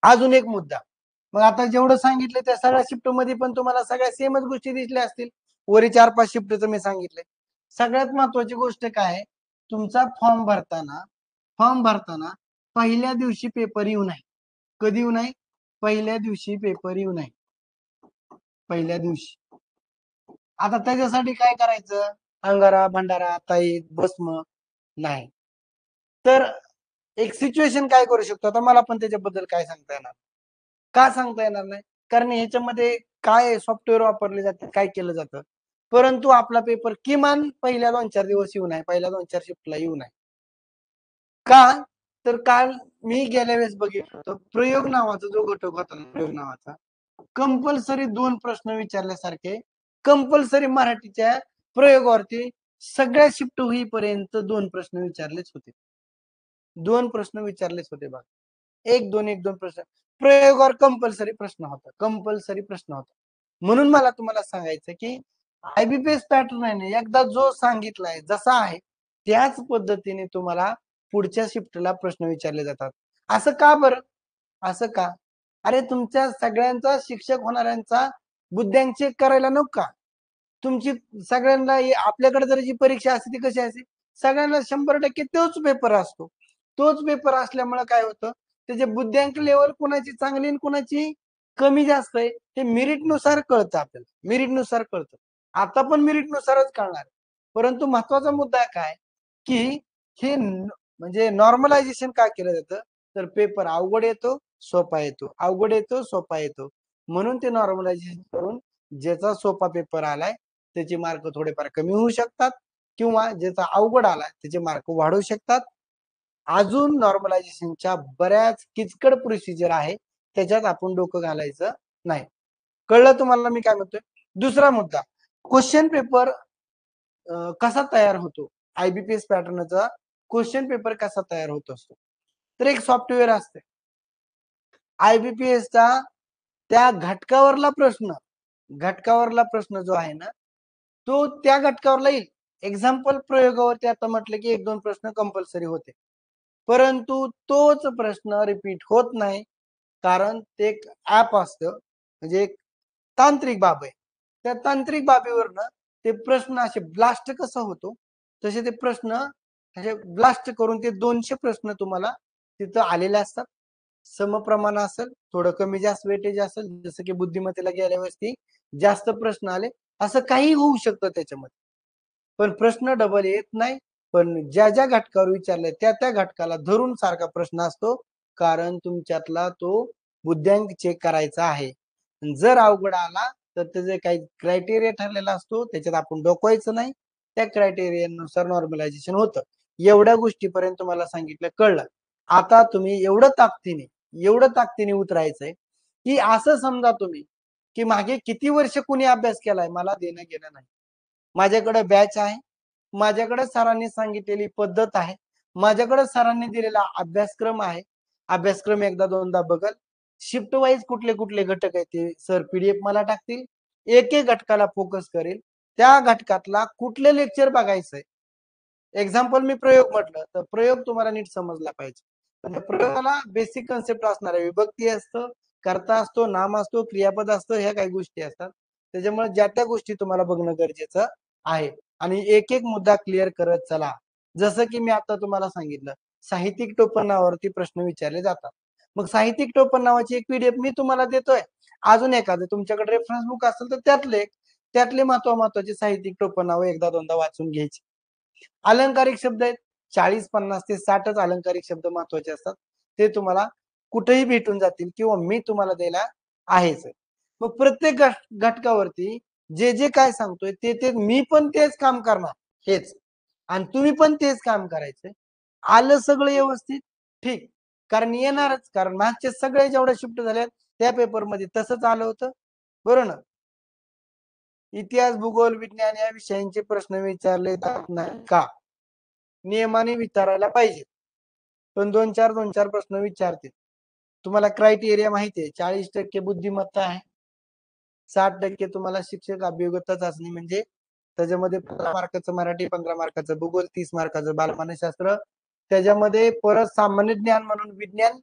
अजून एक मुद्दा, मग आता जेवढं सांगितलं त्या सगळ्या शिफ्ट मध्ये पण तुम्हाला सगळ्या सेमच गोष्टी दिसल्या असतील. वरी 4-5 शिफ्टचं मी सांगितलंय. सगळ्यात महत्वाची गोष्ट काय आहे, तुमचा फॉर्म भरताना पहिल्या दिवशी पेपर येऊ नये. कधी येऊ नये? पहिल्या दिवशी पेपर येऊ नये, पहिल्या दिवशी. आता त्याच्यासाठी काय करायचं? अंगारा, भंडारा, ताईत, भस्म नाही. तर एक सिच्युएशन काय करू शकतो, आता मला पण त्याच्याबद्दल काय सांगता येणार, का सांगता येणार नाही? कारण ह्याच्यामध्ये काय सॉफ्टवेअर वापरले जाते, काय केलं जातं, परंतु आपला पेपर किमान पहिल्या 2-4 दिवस येऊ नये, पहिल्या 2-4 शिफ्टला येऊ नये. का? तर काल मी गेल्या वेळेस बघितलं होतं, प्रयोग नावाचा जो घटक होता, प्रयोग नावाचा, कंपल्सरी 2 प्रश्न विचारल्यासारखे, कंपल्सरी मराठीच्या प्रयोगावरती सगळ्या शिफ्ट होईपर्यंत 2 प्रश्न विचारलेच होते. 2 प्रश्न विचारलेच होते बघा. 1-2 प्रश्न प्रयोगावर कंपल्सरी प्रश्न होता, कंपल्सरी प्रश्न होता. म्हणून मला तुम्हाला सांगायचं की IBPS पॅटर्न आहे ना, एकदा जो सांगितलाय जसा आहे त्याच पद्धतीने तुम्हाला पुढच्या शिफ्टला प्रश्न विचारले जातात. असं का बरं? असं का? अरे, तुमच्या सगळ्यांचा शिक्षक होणाऱ्यांचा बुद्ध्यांक चेक करायला नको का? तुमची सगळ्यांना आपल्याकडे जर जी परीक्षा असते ती कशी असते, सगळ्यांना 100% तोच पेपर असतो. तोच पेपर असल्यामुळे काय होतं, त्याचे बुद्ध्यांक लेवल कोणाची चांगली आणि कोणाची कमी जास्त आहे हे मेरिटनुसार कळतं आपल्याला, मेरिटनुसार कळतं. आता पण मेरिटनुसारच कळणार. परंतु महत्वाचा मुद्दा काय, की हे म्हणजे नॉर्मलायझेशन का केलं जातं, तर पेपर अवघड येतो, सोपा येतो, अवघड येतो, सोपा येतो. म्हणून ते नॉर्मलायझेशन करून ज्याचा सोपा पेपर आलाय त्याचे मार्क थोडेफार कमी होऊ शकतात, किंवा ज्याचा अवघड आलाय त्याचे मार्क वाढू शकतात. अजून नॉर्मलायझेशनच्या बऱ्याच किचकट प्रोसिजर आहे, त्याच्यात आपण डोकं घालायचं नाही. कळलं तुम्हाला मी काय म्हणतोय? दुसरा मुद्दा, क्वेश्चन पेपर कसा तयार होतो? आय-बी-पी-एस पॅटर्नचा क्वेश्चन पेपर कसा तयार होत असतो? तर एक सॉफ्टवेअर असते. आय-बी-पी-एसचा त्या घटकावरला प्रश्न जो आहे ना, तो त्या घटकावरला येईल. एक्झाम्पल प्रयोगावरती आता म्हटलं की 1-2 प्रश्न कंपल्सरी होते. परंतु तोच प्रश्न रिपीट होत नाही. कारण ते एक ॲप असतं, म्हणजे एक तांत्रिक बाब आहे. त्या तांत्रिक बाबीवरनं ते प्रश्न असे ब्लास्ट कसा होतो, तसे ते प्रश्न असे ब्लास्ट करून ते 200 प्रश्न तुम्हाला तिथं आलेले असतात. समप्रमाण असेल, थोडं कमी जास्त वेटेज असेल, जसं की बुद्धिमत्तेला गेल्या वेळेस जास्त प्रश्न आले, असं काही होऊ शकतं त्याच्यामध्ये. पण प्रश्न डबल येत नाही. पण ज्या घटकावर विचारलंय त्या घटकाला धरून सारखा प्रश्न असतो. कारण तुमच्यातला तो बुद्ध्यांक चेक करायचा आहे. जर अवघड आला तर त्याचे काही क्रायटेरिया ठरलेला असतो. त्याच्यात आपण डोकवायचं नाही. त्या क्रायटेरियानुसार नॉर्मलायझेशन होतं. एवढ्या गोष्टीपर्यंत तुम्हाला सांगितलं, कळलं. आता तुम्ही एवढं ताकदीने उतरायचंय, की असं समजा तुम्ही, की मागे किती वर्ष कुणी अभ्यास केलाय मला देणं घेणं नाही. माझ्याकडे बॅच आहे. माझ्याकडे सरांनी सांगितलेली पद्धत आहे. माझ्याकडे सरांनी दिलेला अभ्यासक्रम आहे. अभ्यासक्रम एकदा दोनदा बघल. शिफ्ट वाईज कुठले घटक आहेत ते सर पी मला टाकतील. एक घटकाला फोकस करेल. त्या घटकातला कुठले लेक्चर बघायचंय. एक्झाम्पल मी प्रयोग म्हटलं, तर प्रयोग तुम्हाला नीट समजला पाहिजे. पण त्या प्रयोगाला बेसिक कन्सेप्ट असणार आहे. विभक्ती असतं, कर्ता असतो, नाम असतो, क्रियापद असतं, ह्या काही गोष्टी असतात. त्याच्यामुळे ज्या त्या गोष्टी तुम्हाला बघणं गरजेचं आहे. आणि एक मुद्दा क्लिअर करत चला. जसं की मी आता तुम्हाला सांगितलं, साहित्यिक टोपणनावावरती प्रश्न विचारले जातात. मग साहित्यिक टोपण नावाची एक पीडीएफ मी तुम्हाला देतोय. अजून एखादं तुमच्याकडे रेफरन्स बुक असेल तर त्यातले महत्वाचे साहित्यिक टोपण नावं एकदा दोनदा वाचून घ्यायची. अलंकारिक शब्द आहेत. 40, 50 ते 60च अलंकारिक शब्द महत्वाचे असतात. ते तुम्हाला कुठेही भेटून जातील किंवा मी तुम्हाला द्यायला आहेच. मग प्रत्येक घटकावरती जे काय सांगतोय ते मी पण तेच काम करणार हेच. आणि तुम्ही पण तेच काम करायचंय. आलं सगळं व्यवस्थित ठीक. कारण येणारच. कारण मागचे सगळे जेवढे शिफ्ट झाले त्या पेपरमध्ये तसंच आलं होतं. बरोबर ना? इतिहास, भूगोल, विज्ञान या विषयांचे प्रश्न विचारले जात नाही का? नियमाने विचारायला पाहिजे. पण 2-4 प्रश्न विचारतील. तुम्हाला क्रायटेरिया माहिती आहे. 40% बुद्धिमत्ता आहे. 60% तुम्हाला शिक्षक अभियोग्यता चाचणी म्हणजे त्याच्यामध्ये 15 मार्काचं मराठी, 15 मार्काचं भूगोल, 30 मार्काचं बालमानसशास्त्र. त्याच्यामध्ये परत सामान्य ज्ञान म्हणून विज्ञान,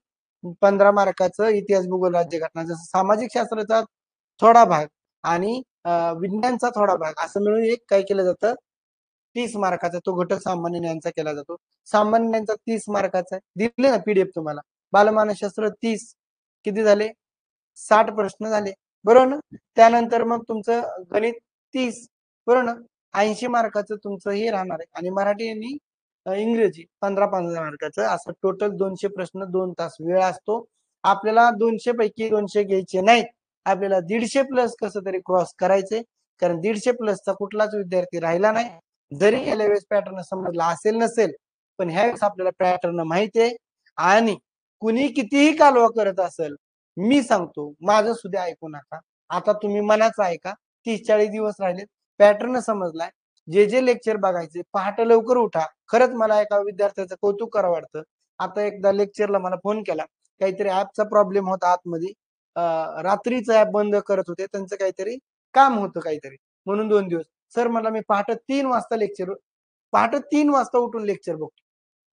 15 मार्काचं इतिहास, भूगोल, राज्यघटना. जसं सामाजिक शास्त्राचा थोडा भाग आणि विज्ञानचा थोडा भाग असं मिळून एक काय केलं जातं, 30 मार्काचा तो घटक सामान्य ज्ञानचा केला जातो. सामान्य ज्ञानचा 30 मार्काचा आहे. दिले ना पीडीएफ तुम्हाला. बालमानसशास्त्र 30 किती झाले? 60 प्रश्न झाले. बरोबर ना? त्यानंतर मग तुमचं गणित 30 बरोबर ना? 80 मार्काचं तुमचं हे राहणार आहे आणि मराठी आणि इंग्रजी 15-15 मार्काचं असं टोटल 200 प्रश्न 2 तास वेळ असतो. आपल्याला 200 पैकी 200 घ्यायचे नाहीत. आपल्याला 150 प्लस कसं तरी क्रॉस करायचे. कारण 150 प्लसचा कुठलाच विद्यार्थी राहिला नाही. जरी गेल्या वेळेस पॅटर्न समजला असेल नसेल, पण ह्या वेळेस आपल्याला पॅटर्न माहिती आहे आणि कुणी कितीही कालवा करत असेल, मी सांगतो माझं सुद्धा ऐकू नका. आता तुम्ही मनाचं ऐका. 30-40 दिवस राहिले. पॅटर्न समजलाय. जे लेक्चर बघायचे पहाटे लवकर उठा. खरंच मला एका विद्यार्थ्याचं कौतुक करावं वाटतं. आता एकदा लेक्चरला मला फोन केला. काहीतरी ॲपचा प्रॉब्लेम होता आतमध्ये. रात्रीचं ॲप बंद करत होते. त्यांचं काहीतरी काम होतं काहीतरी. म्हणून 2 दिवस. सर मला मी पहाटे 3 वाजता उठून लेक्चर बघतो.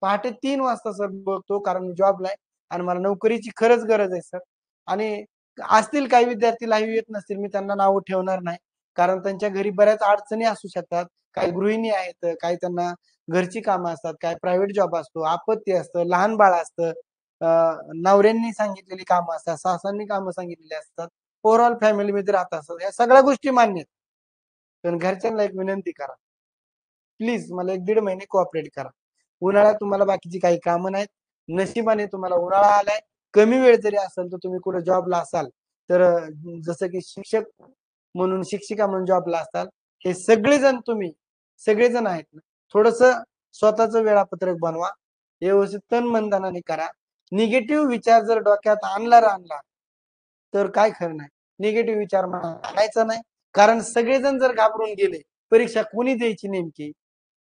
पहाटे 3 वाजता सर बघतो कारण मी जॉबला आहे आणि मला नोकरीची खरंच गरज आहे सर. आणि असतील काही विद्यार्थी लाईव्ह येत नसतील, मी त्यांना नावं ठेवणार नाही. कारण त्यांच्या घरी बऱ्याच अडचणी असू शकतात. काही गृहिणी आहेत, काही त्यांना घरची कामं असतात, काही प्रायव्हेट जॉब असतो, आपत्ती असतं, लहान बाळ असतं, अ, नवऱ्यांनी सांगितलेली कामं असतात, सासांनी कामं सांगितलेली असतात, ओव्हरऑल फॅमिलीमध्ये राहत असतात. या सगळ्या गोष्टी मान्य आहेत. पण घरच्यांना एक विनंती करा. प्लीज मला 1-1.5 महिने कोऑपरेट करा. उन्हाळ्यात तुम्हाला बाकीची काही कामं नाहीत. नशिबाने तुम्हाला उन्हाळा आलाय. कमी वेळ जरी असेल तर तुम्ही कुठे जॉबला असाल तर जसं की शिक्षक म्हणून शिक्षिका म्हणून जॉबला असाल. हे सगळेजण आहेत ना. थोडंसं स्वतःचं वेळापत्रक बनवा. व्यवस्थित तन मन धनाने करा. निगेटिव्ह विचार जर डोक्यात आणला तर काय खरं नाही. निगेटिव्ह विचार आणायचा नाही. कारण सगळेजण जर घाबरून गेले, परीक्षा कोणी द्यायची नेमकी?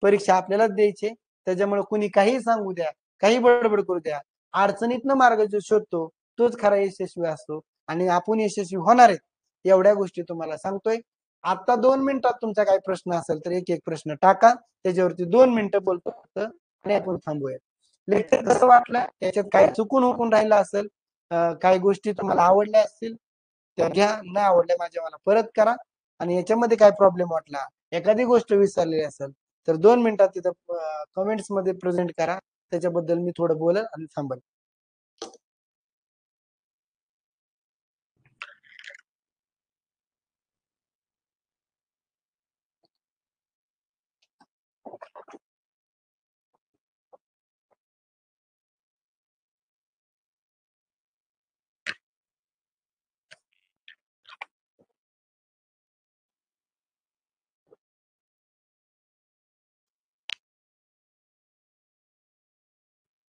परीक्षा आपल्यालाच द्यायची. त्याच्यामुळे कुणी काही सांगू द्या, काही बडबड करू द्या, अडचणीतनं मार्ग जो शोधतो तोच खरा यशस्वी असतो आणि आपण यशस्वी होणार आहेत. एवढ्या गोष्टी तुम्हाला सांगतोय. आता 2 मिनिटात तुमचा काही प्रश्न असेल तर एक एक प्रश्न टाका, त्याच्यावरती 2 मिनिटं बोलतो आणि आपण थांबूया. लेक्चर कसं वाटलं, त्याच्यात काही चुकून हुकून राहिलं असेल, काही गोष्टी तुम्हाला आवडल्या असतील त्या घ्या, नाही आवडल्या माझ्या मला परत करा. आणि याच्यामध्ये काय प्रॉब्लेम वाटला, एखादी गोष्ट विसरलेली असेल तर 2 मिनिटात तिथं कमेंट्स मध्ये प्रेझेंट करा. त्याच्याबद्दल मी थोडं बोलेल आणि थांबल.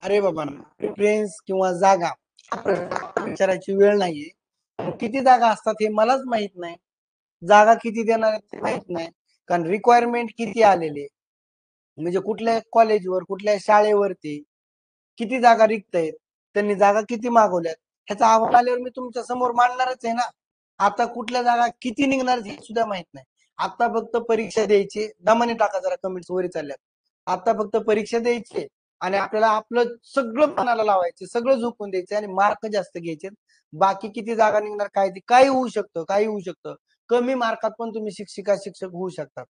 अरे बाबा, प्रिफरेन्स किंवा जागा विचारायची वेळ नाहीये. किती जागा असतात हे मलाच माहित नाही, जागा किती देणार आहेत ते माहित नाही. कारण रिक्वायरमेंट किती आलेली आहे, म्हणजे कुठल्या कॉलेजवर कुठल्या शाळेवरती किती जागा रिक्त आहेत, त्यांनी जागा किती मागवल्यात, ह्याचा अहवाल आल्यावर मी तुमच्या समोर मांडणारच आहे ना. आता कुठल्या जागा किती निघणार हे सुद्धा माहित नाही. आता फक्त परीक्षा द्यायची, दमाने टाका जरा, कमेंट्स वर चालल्यात. आता फक्त परीक्षा द्यायची आणि आपल्याला आपलं सगळं मनाला लावायचं, सगळं झोकून द्यायचं आणि मार्क जास्त घ्यायचे. बाकी किती जागा निघणार काय ते काही होऊ शकतं, काही होऊ शकतं. कमी मार्कात पण तुम्ही शिक्षिका शिक्षक होऊ शकतात.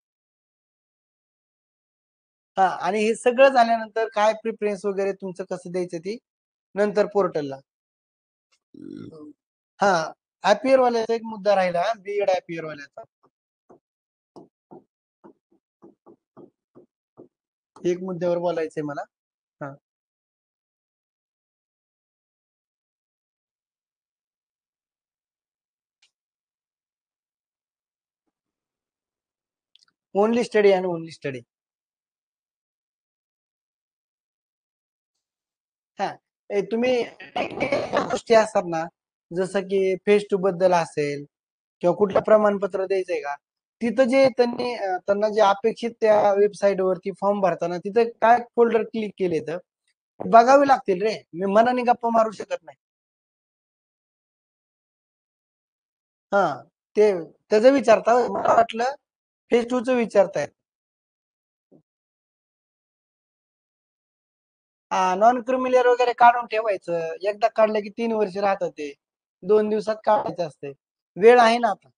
हा, आणि हे सगळं झाल्यानंतर काय प्रिफरन्स वगैरे तुमचं कसं द्यायचं ती नंतर पोर्टलला. हा, अपियर वाल्याचा एक मुद्दा राहिला, बीएड अपियर वाल्याचा एक मुद्द्यावर बोलायचंय मला. हा, ओनली स्टडी आणि ओनली स्टडी. हा, तुम्ही गोष्टी असतात ना, जसं की फेस टू बद्दल असेल किंवा कुठलं प्रमाणपत्र द्यायचंय का, तिथं जे त्यांना जे अपेक्षित त्या वेबसाईट वरती फॉर्म भरताना तिथं काय फोल्डर क्लिक केले तर बघावे लागतील रे, मी मनाने गप्पा मारू शकत नाही. हा, ते त्याचं विचारता मला वाटलं फेज टू च विचारतायत. हा, नॉन क्रिमिलियर वगैरे काढून ठेवायचं, एकदा काढलं की 3 वर्ष राहतं ते, 2 दिवसात काढायचं असते. वेळ आहे ना आता.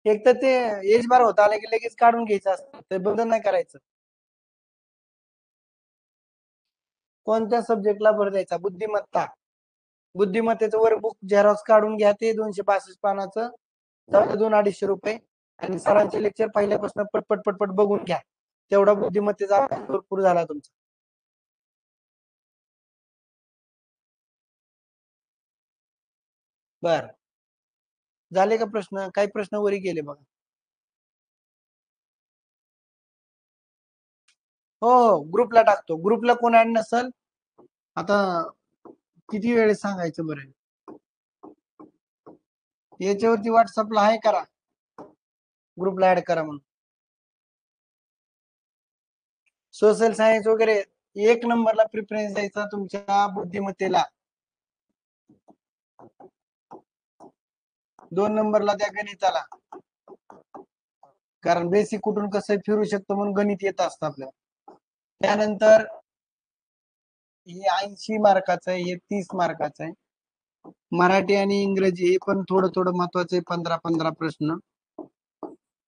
एक तर ते एज बार होत आलं की लगेच काढून घ्यायचं असतं, ते बंद नाही करायचं. कोणत्या सब्जेक्टला भर द्यायचा? बुद्धिमत्ता. बुद्धिमत्तेचं वर्कबुक झेरॉक्स काढून घ्या, ते 262 पानाचं, 200-250 रुपये. आणि सरांचे लेक्चर पहिल्यापासून पटपट पटपट बघून घ्या. तेवढा बुद्धिमत्तेचा अभ्यास भरपूर झाला तुमचा. बर, झाले का प्रश्न? काही प्रश्न वरी गेले बघा. हो हो, ग्रुपला टाकतो. ग्रुपला कोण ऍड नसल, आता किती वेळेस सांगायचं बरं? याच्यावरती व्हॉट्सअपला आहे करा, ग्रुपला ऍड करा म्हणून. सोशल सायन्स वगैरे 1 नंबरला प्रिफरन्स द्यायचा तुमच्या बुद्धिमत्तेला. 2 नंबरला त्या गणिताला, कारण बेसिक कुठून कसं फिरू शकतो म्हणून गणित येत असतं आपल्याला. त्यानंतर हे 80 मार्काचं आहे, हे 30 मार्काचं आहे. मराठी आणि इंग्रजी हे पण थोडं थोडं महत्वाचं आहे, 15-15 प्रश्न,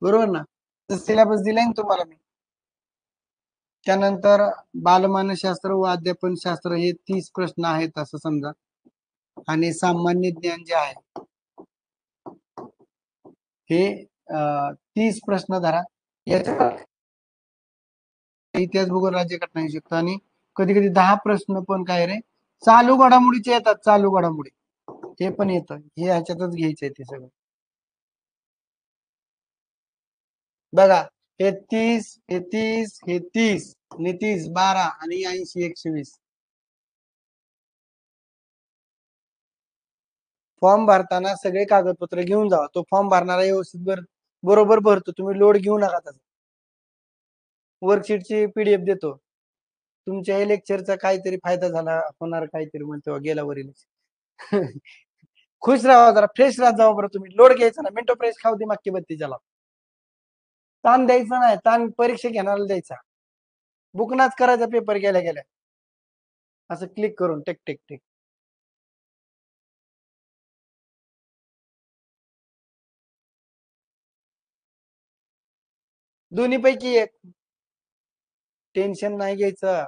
बरोबर ना? तर सिलेबस दिलाय ना तुम्हाला मी. त्यानंतर बालमानसशास्त्र व अध्यापन शास्त्र हे 30 प्रश्न आहेत असं समजा. आणि सामान्य ज्ञान जे आहे हे 30 प्रश्न धरा. याच्या इतिहास, भूगोल, राज्यघटना येऊ शकतो. आणि कधी कधी 10 प्रश्न पण काय रे, चालू घडामोडीचे येतात, चालू घडामोडी हे पण येतं. हे ह्याच्यातच घ्यायचंय ते सगळं. बघा, हे 30, हे 30, हे 30 आणि 30, 12 आणि 80, 120. फॉर्म भरताना सगळे कागदपत्र घेऊन जावा. तो फॉर्म भरणारा व्यवस्थित बरोबर भरतो. तुम्ही लोड घेऊ नका त्याचा. वर्कशीटची पीडीएफ देतो. तुमच्या हे लेक्चरचा काहीतरी फायदा झाला होणार काहीतरी म्हणतो गेला वरील. खुश राहा जरा फ्रेश राहा जावा बरं तुम्ही. लोड घ्यायचा ना मिंटो फ्रेश खाऊ दे मागची बत्ती त्याला. ताण द्यायचा नाही. ताण परीक्षा घेणारा द्यायचा. बुकनाच करायचा पेपर गेल्या गेल्या. असं क्लिक करून टेक टेक टेक. दोन्ही पैकी एक. टेंशन नाही घ्यायचं.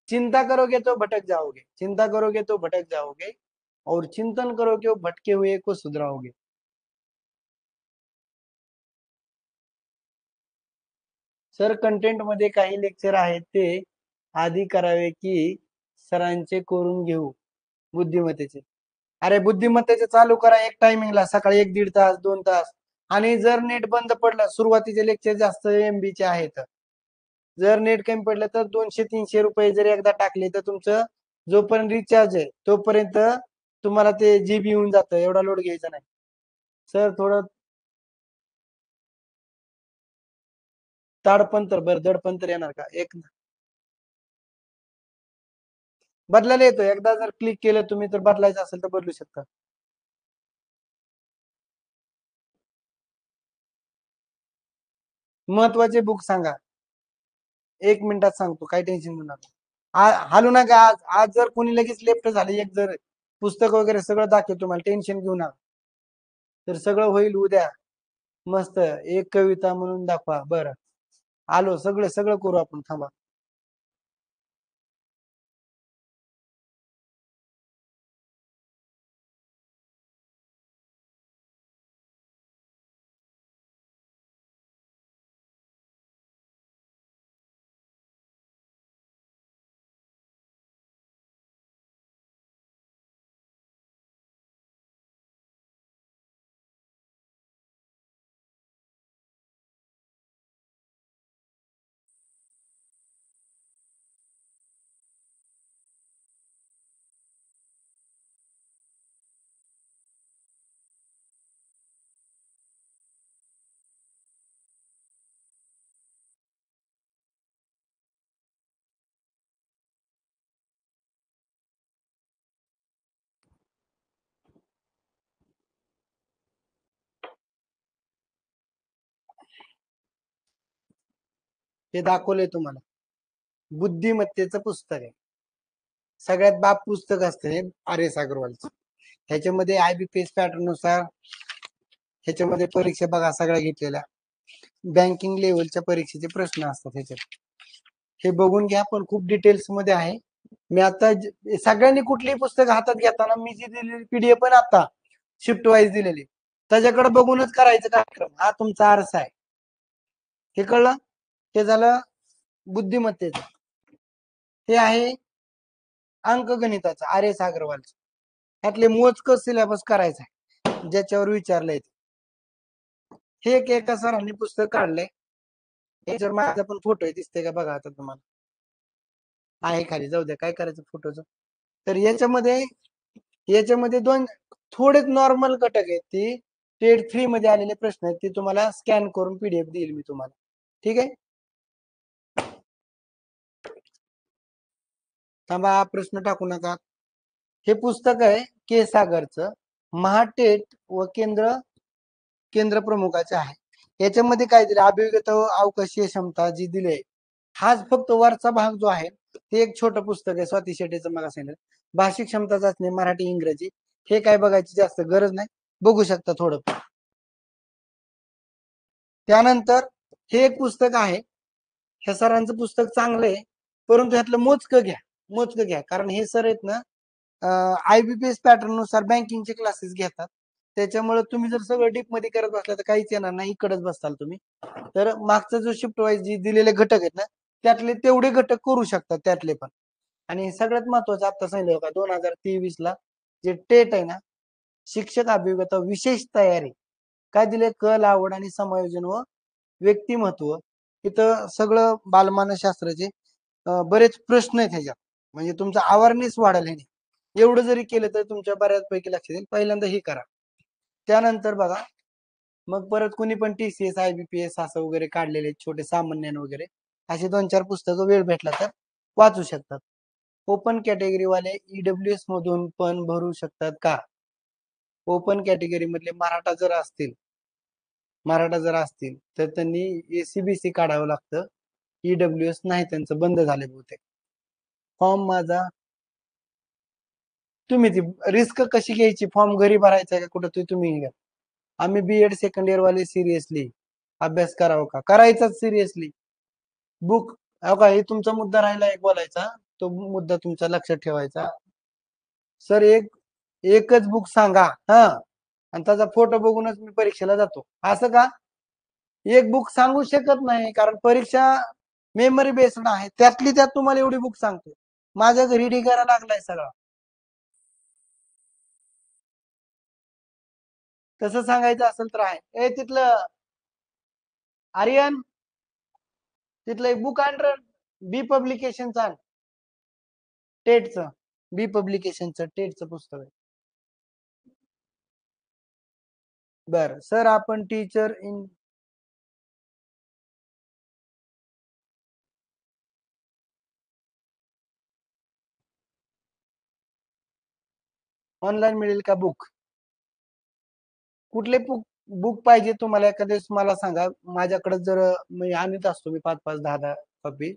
चिंता करोगे तो भटक जाओगे, चिंता करोगे तो भटक जाओगे और चिंतन करोगे भटके हुए को सुधराओगे. सर कंटेंट मध्ये काही लेक्चर आहेत ते आधी करावे की सरांचे करून घेऊ बुद्धिमत्तेचे. अरे बुद्धिमत्तेचे चालू करा एक टायमिंगला सकाळी 1-1.5 तास 2 तास. आणि जर नेट बंद पडलं सुरुवातीचे लेक्चर जास्त MB चे आहेत. जर नेट कमी पडलं तर 200-300 रुपये जर एकदा टाकले तर तुमचं जोपर्यंत रिचार्ज आहे तोपर्यंत तुम्हाला ते जीबी येऊन जातं. एवढा लोड घ्यायचा नाही. सर थोडं ताडपंतर बरं दडपंतर येणार का? एक बदलायला येतो. एकदा जर क्लिक केलं तुम्ही तर बदलायचं असेल तर बदलू शकता. महत्वाचे बुक सांगा. 1 मिनिटात सांगतो. काही टेन्शन घेऊ नका. हालू नका. आज आज जर कोणी लगेच लेफ्ट झाले एक जर पुस्तक वगैरे सगळं दाखवतो तुम्हाला. टेन्शन घेऊ नका. तर सगळं होईल उद्या. मस्त एक कविता म्हणून दाखवा. बरं आलो. सगळं सगळं करू आपण. थांबा. हे दाखवलंय तुम्हाला. बुद्धिमत्तेचं पुस्तक आहे. सगळ्यात बाप पुस्तक असते RS अग्रवालचं. ह्याच्यामध्ये IBPS पॅटर्न नुसार ह्याच्यामध्ये परीक्षा बघा सगळ्या घेतलेल्या. बँकिंग लेवलच्या परीक्षेचे प्रश्न असतात ह्याच्यात. हे बघून घ्या पण खूप डिटेल्स मध्ये आहे. मी आता सगळ्यांनी कुठलीही पुस्तक हातात घेताना मी जी दिलेली पीडीएफ पण आता शिफ्ट वाईज दिलेली त्याच्याकडे बघूनच करायचं कार्यक्रम. हा तुमचा आरसा आहे. हे कळलं? हे झालं बुद्धिमत्तेचं. हे आहे अंकगणिताचं RS अग्रवालचं. ह्यातले मोजकं सिलेबस करायचा आहे ज्याच्यावर विचारलंय. हे एक एका सरांनी पुस्तक काढलंय. याच्यावर माझा पण फोटो आहे. दिसते का बघा आता तुम्हाला. आहे खाली. जाऊ द्या काय करायचं फोटोचं. तर याच्यामध्ये दोन थोडेच नॉर्मल घटक आहेत. ती टेट 3 मध्ये आलेले प्रश्न आहेत. ते तुम्हाला स्कॅन करून पीडीएफ देईल मी तुम्हाला. ठीक आहे. थांबा प्रश्न टाकू नका. हे पुस्तक आहे के सागरचं. महाटेट व केंद्र प्रमुखाचे आहे. याच्यामध्ये काय दिलं अभियोगिता व अवकाशीय क्षमता जी दिली आहे. हाच फक्त वरचा भाग जो आहे ते एक छोटं पुस्तक आहे. स्वाती शेट्टीचं मला सांगितलं. भाषिक क्षमता चाचणी मराठी इंग्रजी हे काय बघायची जास्त गरज नाही. बघू शकता थोडं. त्यानंतर हे एक पुस्तक आहे. ह्या सरांचं पुस्तक चांगलं आहे परंतु ह्यातलं मोजकं घ्या कारण हे सर आहेत ना IBPS पॅटर्न नुसार बँकिंगचे क्लासेस घेतात. त्याच्यामुळे तुम्ही जर सगळं डीप मध्ये करत बसला तर काहीच येणार नाही. इकडेच बसताल तुम्ही. तर मागचा जो शिफ्ट वाईज जे दिलेले घटक आहेत ना त्यातले तेवढे घटक करू शकतात त्यातले पण. आणि सगळ्यात महत्वाचं आता सांगितलं का 2023 ला जे टेट आहे ना शिक्षक अभियोगिता विशेष तयारी काय दिले कल आवड आणि समायोजन व व्यक्तिमत्व. इथं सगळं बालमानसशास्त्राचे बरेच प्रश्न आहेत ह्याच्यात. म्हणजे तुमचा अवेअरनेस वाढेल. एवढं जरी केलं तर तुमच्या बऱ्याचपैकी लक्षात येईल. पहिल्यांदा हे करा. त्यानंतर बघा, मग परत कुणी पण TCS, IBPS असं वगैरे काढलेले छोटे सामान्य वगैरे असे 2-4 पुस्तकं वेळ भेटला तर वाचू शकतात. ओपन कॅटेगरी वाले EWS मधून पण भरू शकतात का? ओपन कॅटेगरी मधले मराठा जर असतील तर त्यांनी ACBC काढावं लागतं. EWS नाही, त्यांचं बंद झाले बहुतेक. फॉर्म माझा तुम्ही ती रिस्क कशी घ्यायची, फॉर्म घरी भरायचा का कुठं ते तुम्ही घ्या. आम्ही B.Ed सेकंड इयर वाले सिरियसली अभ्यास करावं का? करायचाच सिरियसली. बुक हो का, हे तुमचा मुद्दा राहिला एक बोलायचा, तो मुद्दा तुमच्या लक्षात ठेवायचा. सर एकच बुक सांगा हा, आणि त्याचा फोटो बघूनच मी परीक्षेला जातो असं का? एक बुक सांगू शकत नाही, कारण परीक्षा मेमरी बेस्ड आहे. त्यातली त्यात तुम्हाला एवढी बुक सांगतो. माझ्या घरी ढिगारा लागलाय सगळा. तसं सांगायचं असेल तर आहे. तिथलं आर्यन, तिथलं एक बुक आण, बी पब्लिकेशनचं आण, टेटचं. बी पब्लिकेशनचं टेटचं पुस्तक आहे. बर सर, आपण टीचर इन ऑनलाईन मिळेल का बुक? कुठले बुक बुक पाहिजे तुम्हाला? एखादे मला सांगा. माझ्याकडे जर मी आणत असतो, मी 5-5, 10-10 कॉपी.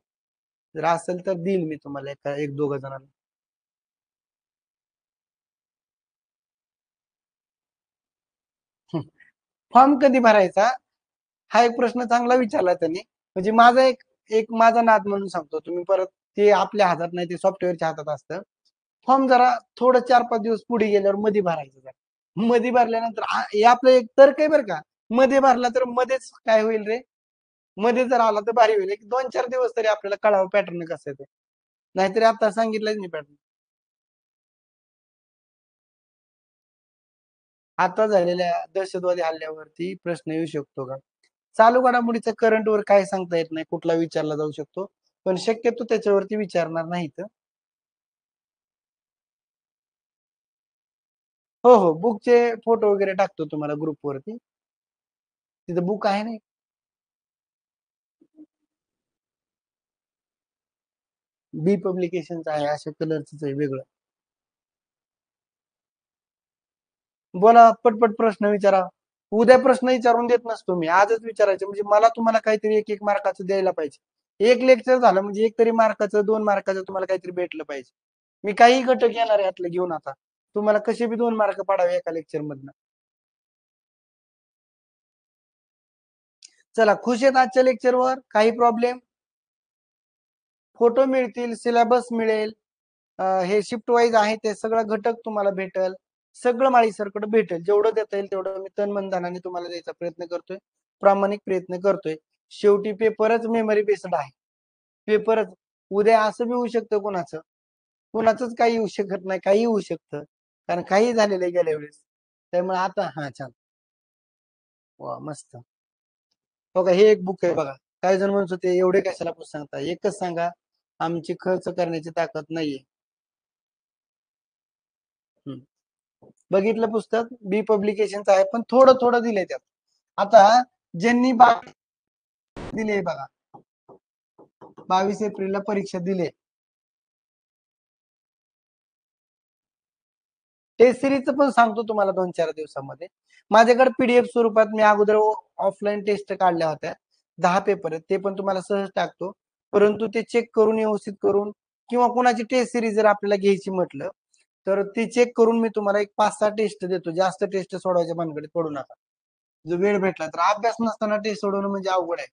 जर असेल तर देईल मी तुम्हाला एक दोघ जणांना. फॉर्म कधी भरायचा हा एक प्रश्न चांगला विचारला त्यांनी. म्हणजे माझा एक एक माझा नाद म्हणून सांगतो. तुम्ही परत ते आपल्या हातात नाही, ते सॉफ्टवेअरच्या हातात असतं. फॉर्म जरा थोडं 4-5 दिवस पुढे गेल्यावर मध्ये भरायचं. जरा मध्ये भरल्यानंतर हे आपलं एक तर्क आहे बरं का. मध्ये भरला तर मध्येच काय होईल रे, मध्ये जर आला तर भारी होईल. एक 2-4 दिवस तरी आपल्याला कळावं पॅटर्न कसं आहे ते. नाहीतरी आता सांगितलंच नाही पॅटर्न. आता झालेल्या दहशतवादी हल्ल्यावरती प्रश्न येऊ शकतो का? चालू घडामोडीचा करंटवर काय सांगता येत नाही, कुठला विचारला जाऊ शकतो, पण शक्यतो त्याच्यावरती विचारणार नाहीत. हो हो, बुकचे फोटो वगैरे टाकतो तुम्हाला ग्रुपवरती. तिथं बुक आहे ना. बी पब्लिकेशनचं आहे, अशा कलरच आहे वेगळं. बोला, पटपट प्रश्न विचारा. उद्या प्रश्न विचारून देत नसतो मी, आजच विचारायचे. म्हणजे मला तुम्हाला काहीतरी एक एक मार्काचं द्यायला पाहिजे. एक लेक्चर झालं म्हणजे एक तरी मार्काचं, 2 मार्काचं तुम्हाला काहीतरी भेटलं पाहिजे. मी काही घटक येणार आहे यातलं घेऊन. आता तुम्हाला कसे बी 2 मार्क पाडावे एका लेक्चर मधनं. चला, खुश आहेत आजच्या लेक्चरवर? काही प्रॉब्लेम? फोटो मिळतील, सिलेबस मिळेल, हे शिफ्ट वाईज आहे ते सगळं घटक तुम्हाला भेटेल. सगळं माळी सरकट भेटेल. जेवढं देता येईल तेवढं मी तन मन धनाने तुम्हाला द्यायचा प्रयत्न करतोय. प्रामाणिक प्रयत्न करतोय. शेवटी पेपरच मेमरी बेस्ड आहे. पेपरच उद्या असं बी होऊ शकतं कोणाचं, कोणाचंच काही येऊ शकत नाही, काही होऊ शकतं. कारण काही झालेलं आहे गेल्या वेळेस. त्यामुळे आता हा छान. वा मस्त. हो का, हे एक बुक आहे बघा. काही जण म्हणत होते एवढे कशाला पुस्तक सांगता, एकच सांगा. आमची खर्च करण्याची ताकद नाहीये. बघितलं पुस्तक? बी पब्लिकेशनचं आहे, पण थोडं थोडं दिलंय त्यात. आता ज्यांनी दिले बघा, 22 एप्रिलला परीक्षा दिली. टेस्ट सिरीजचं पण सांगतो तुम्हाला 2-4 दिवसामध्ये. माझ्याकडे PDF स्वरूपात मी अगोदर ऑफलाईन टेस्ट काढल्या होत्या. 10 पेपर आहेत, ते पण तुम्हाला सहज टाकतो. परंतु ते चेक करून, व्यवस्थित करून, किंवा कोणाची टेस्ट सिरीज जर आपल्याला घ्यायची म्हटलं तर ती चेक करून मी तुम्हाला एक 5-6 टेस्ट देतो. जास्त टेस्ट सोडवायच्या भानगडीत पडू नका. जर वेळ भेटला तर. अभ्यास नसताना टेस्ट सोडवणं म्हणजे अवघड आहे.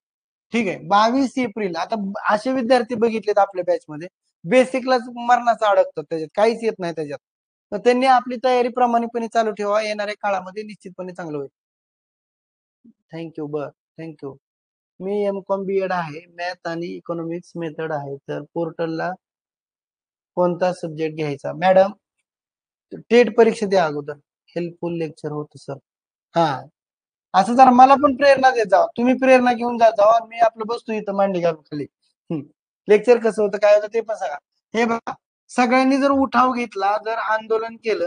ठीक आहे. 22 एप्रिल. आता असे विद्यार्थी बघितलेत आपल्या बॅच मध्ये, बेसिकलाच मरणाचं अडकतात, त्याच्यात काहीच येत नाही त्याच्यात. तर त्यांनी आपली तयारी प्रामाणिकपणे चालू ठेवा. येणाऱ्या काळामध्ये निश्चितपणे चांगलं होईल. थँक्यू. बर, थँक्यू. मी M.Com B.Ed आहे. मॅथ आणि इकॉनॉमिक्स मेथड आहे. तर पोर्टलला कोणता सब्जेक्ट घ्यायचा? मॅडम, टेट परीक्षा द्या अगोदर. हेल्पफुल लेक्चर होतं सर. हा, असं जरा मला पण प्रेरणा देत जावा. तुम्ही प्रेरणा घेऊन जात जावा. मी आपलं बसतो इथं मांडी घालून खाली. लेक्चर कसं होतं, काय होतं ते पण सांगा. हे बघा, सगळ्यांनी जर उठाव घेतला, जर आंदोलन केले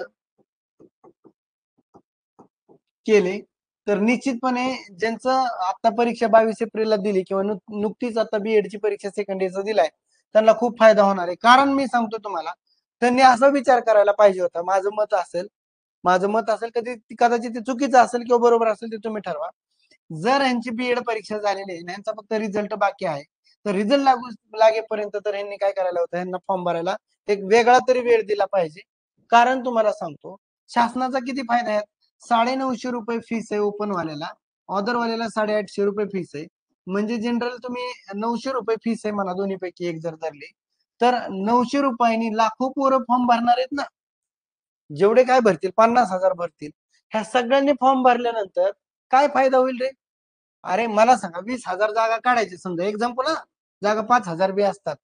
तर निश्चितपणे ज्यांचं आता परीक्षा 22 एप्रिलला दिली किंवा नुकतीच आता बीएडची परीक्षा सेकंड इयरचा दिलाय, त्यांना खूप फायदा होणार आहे. कारण मी सांगतो तुम्हाला, त्यांनी असा विचार करायला पाहिजे होता. माझं मत असेल कदाचित ते चुकीचं असेल किंवा बरोबर असेल ते तुम्ही ठरवा. जर यांची बीएड परीक्षा झालेली आहे, यांचा फक्त रिझल्ट बाकी आहे, तर रिझल्ट लागेपर्यंत तर यांनी काय करायला होतं, यांना फॉर्म भरायला एक वेगळा तरी वेळ दिला पाहिजे. कारण तुम्हाला सांगतो, शासनाचा किती फायदा आहे. 950 रुपये फीस आहे ओपन वाल्याला, ऑदर वाल्याला 850 रुपये फीस आहे. म्हणजे जनरल तुम्ही 900 रुपये फीस आहे म्हणा, दोन्हीपैकी एक जर धरली तर 900 रुपयांनी लाखो पोरं फॉर्म भरणार आहेत ना. जेवढे काय भरतील 50,000 भरतील. ह्या सगळ्यांनी फॉर्म भरल्यानंतर काय फायदा होईल रे? अरे मला सांगा, 20,000 जागा काढायची समजा, एक्झाम्पल हा, जागा 5,000 बी असतात.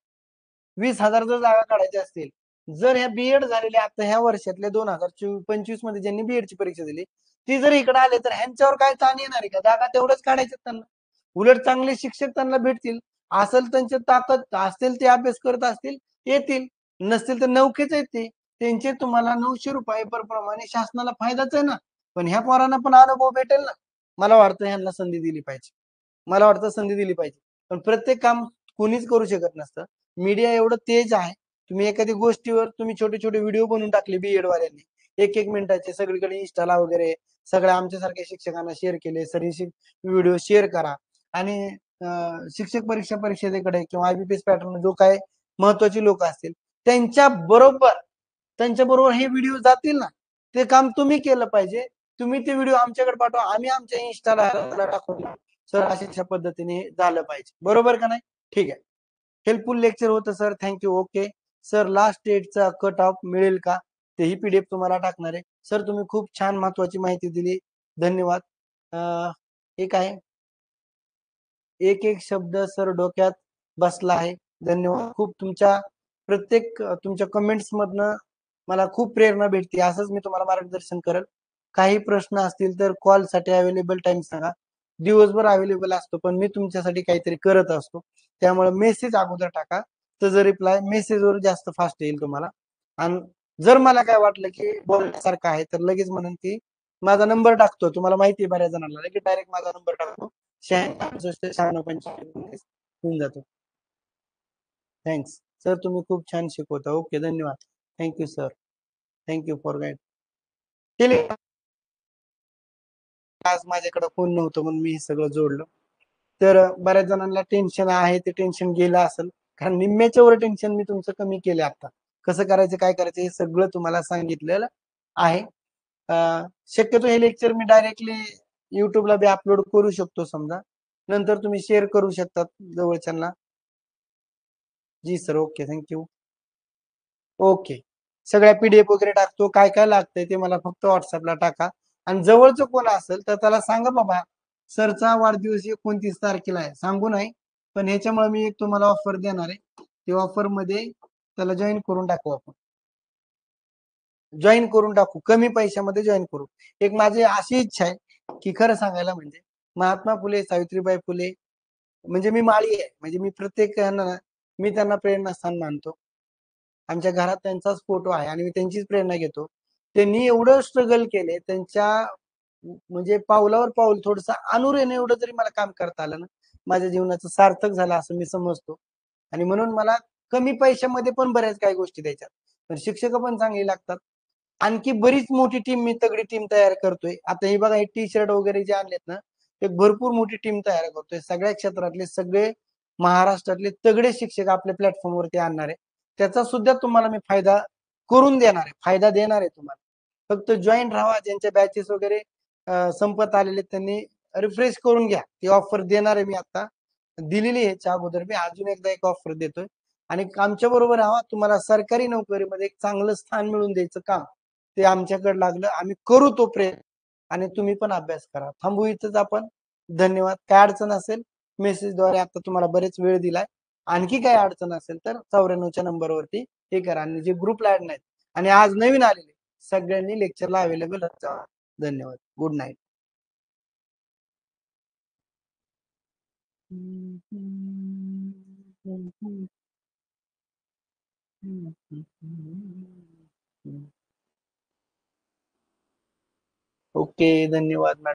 20,000 जर जागा काढायच्या असतील, जर ह्या बीएड झालेल्या आता ह्या वर्षातल्या 2025 मध्ये ज्यांनी बीएडची परीक्षा दिली, ती जर इकडे आले तर ह्यांच्यावर काय ताण येणार आहे का? जागा तेवढंच काढायचं त्यांना. उलट चांगले शिक्षक त्यांना भेटतील. असेल त्यांची ताकद असतील, ते अभ्यास करत असतील, येतील. नसतील तर नौकेच आहेत ते. त्यांचे तुम्हाला 900 रुपये प्रमाणे शासनाला फायदाच आहे ना. पण ह्या पोरांना पण अनुभव भेटेल ना. मला वाटतं ह्यांना संधी दिली पाहिजे. मला वाटतं संधी दिली पाहिजे. पण प्रत्येक काम कोणीच करू शकत नसतं. मीडिया एवढं तेज आहे. तुम्ही एखादी गोष्टीवर तुम्ही छोटे छोटे व्हिडिओ बनवून टाकले बीएड वाल्यांनी, 1-1 मिनिटाचे, सगळीकडे इंस्टाला वगैरे सगळ्या आमच्यासारख्या शिक्षकांना शेअर केले. सर व्हिडिओ शेअर करा आणि शिक्षक परीक्षेकडे किंवा आयबीपीएस पॅटर्न जो काय महत्वाची लोक असतील त्यांच्या बरोबर हे व्हिडिओ जातील ना. ते काम तुम्ही केलं पाहिजे. तुम्ही ते व्हिडिओ आमच्याकडे पाठवा, आम्ही आमच्या इंस्टाला टाकून सर अशा पद्धतीने झालं पाहिजे. बरोबर का नाही? ठीक आहे. हेल्पफुल लेक्चर होतं sir, thank you. Okay sir, last डेटचा कट ऑफ मिळेल का? तेही पीडीएफ तुम्हाला टाकणार आहे. सर तुम्ही खूप छान महत्वाची माहिती दिली, धन्यवाद. एक आहे, एक एक शब्द सर डोक्यात बसला आहे. धन्यवाद. खूप प्रत्येक तुमच्या कमेंट्स मधनं मला खूप प्रेरणा भेटते. असंच मी तुम्हाला मार्गदर्शन करेल. काही प्रश्न असतील तर कॉल साठी अवेलेबल टाइम सांगा. दिवसभर अवेलेबल असतो, पण मी तुमच्यासाठी काहीतरी करत असतो. त्यामुळे मेसेज अगोदर टाका, त्याचा रिप्लाय मेसेजवर जास्त फास्ट येईल तुम्हाला. आणि जर मला काय वाटलं की बोलण्यासारखं आहे तर लगेच म्हणून की माझा नंबर टाकतो. तुम्हाला माहिती आहे बऱ्याच जणांना, की डायरेक्ट माझा नंबर टाकतो. 96 होऊन जातो. थँक्स सर, तुम्ही खूप छान शिकवता. ओके, धन्यवाद. Thank you sir. Thank you for guide केले. आज माझ्याकडे फोन नव्हतं म्हणून मी हे सगळं जोडलं. तर बऱ्याच जणांना टेन्शन आहे, ते टेन्शन गेलं असेल. कारण निम्म्याच्या वर टेन्शन मी तुमचं कमी केलं. आता कसं करायचं, काय करायचं हे सगळं तुम्हाला सांगितलेलं आहे. शक्यतो हे लेक्चर मी डायरेक्टली युट्यूबला बी अपलोड करू शकतो समजा. नंतर तुम्ही शेअर करू शकतात जवळच्यांना. जी सर, ओके, थँक्यू. ओके, सगळ्या पीडीएफ वगैरे टाकतो. काय काय लागतंय ते मला फक्त व्हॉट्सअपला टाका. आणि जवळचं कोण असेल तर त्याला सांगा, बाबा सरचा वाढदिवस 29 तारखेला आहे, सांगू नाही, पण ह्याच्यामुळे मी एक तुम्हाला ऑफर देणार आहे. ते ऑफर मध्ये त्याला जॉईन करून टाकू आपण. जॉईन करून टाकू, कमी पैशामध्ये जॉईन करू. एक माझी अशी इच्छा आहे की खरं सांगायला म्हणजे महात्मा फुले, सावित्रीबाई फुले, म्हणजे मी माळी आहे, म्हणजे मी प्रत्येक मी त्यांना प्रेरणास्थान मानतो. आमच्या घरात त्यांचाच फोटो आहे आणि मी त्यांचीच प्रेरणा घेतो. त्यांनी एवढं स्ट्रगल केले, त्यांच्या म्हणजे पावलावर पाऊल थोडस अनुरेने एवढं जरी मला काम करता आलं ना, माझ्या जीवनाचं सार्थक झालं असं मी समजतो. आणि म्हणून मला कमी पैशामध्ये पण बऱ्याच काही गोष्टी द्यायच्यात. पण शिक्षक पण चांगली लागतात. आणखी बरीच मोठी टीम, मी तगडी टीम तयार करतोय. आता हे बघा, हे टी शर्ट वगैरे जे आणलेत ना, ते भरपूर मोठी टीम तयार करतोय. सगळ्या क्षेत्रातले सगळे महाराष्ट्रातले तगडे शिक्षक आपल्या प्लॅटफॉर्मवरती आणणार आहे. त्याचा सुद्धा तुम्हाला मी फायदा करून देणार आहे, फायदा देणार आहे तुम्हाला. फक्त जॉईन राहा. ज्यांच्या बॅचेस वगैरे संपत आलेले त्यांनी रिफ्रेश करून घ्या. ती ऑफर देणार आहे मी, आता दिलेली आहे याच्या अगोदर. मी अजून एकदा एक ऑफर देतोय. आणि आमच्या बरोबर राहा. तुम्हाला सरकारी नोकरीमध्ये एक चांगलं स्थान मिळवून द्यायचं काम ते आमच्याकडे लागलं. आम्ही करू तो प्रयत्न. आणि तुम्ही पण अभ्यास करा. थांबू इथंच आपण. धन्यवाद. काय अडचण असेल मेसेजद्वारे आता तुम्हाला बरेच वेळ दिलाय. आणखी काय अडचण असेल तर 94च्या नंबरवरती हे करा. आणि जे ग्रुपला ऍड नाहीत आणि आज नवीन आलेले सगळ्यांनी लेक्चरला अवेलेबल राहा. धन्यवाद. Good night. ओके, धन्यवाद मॅडम.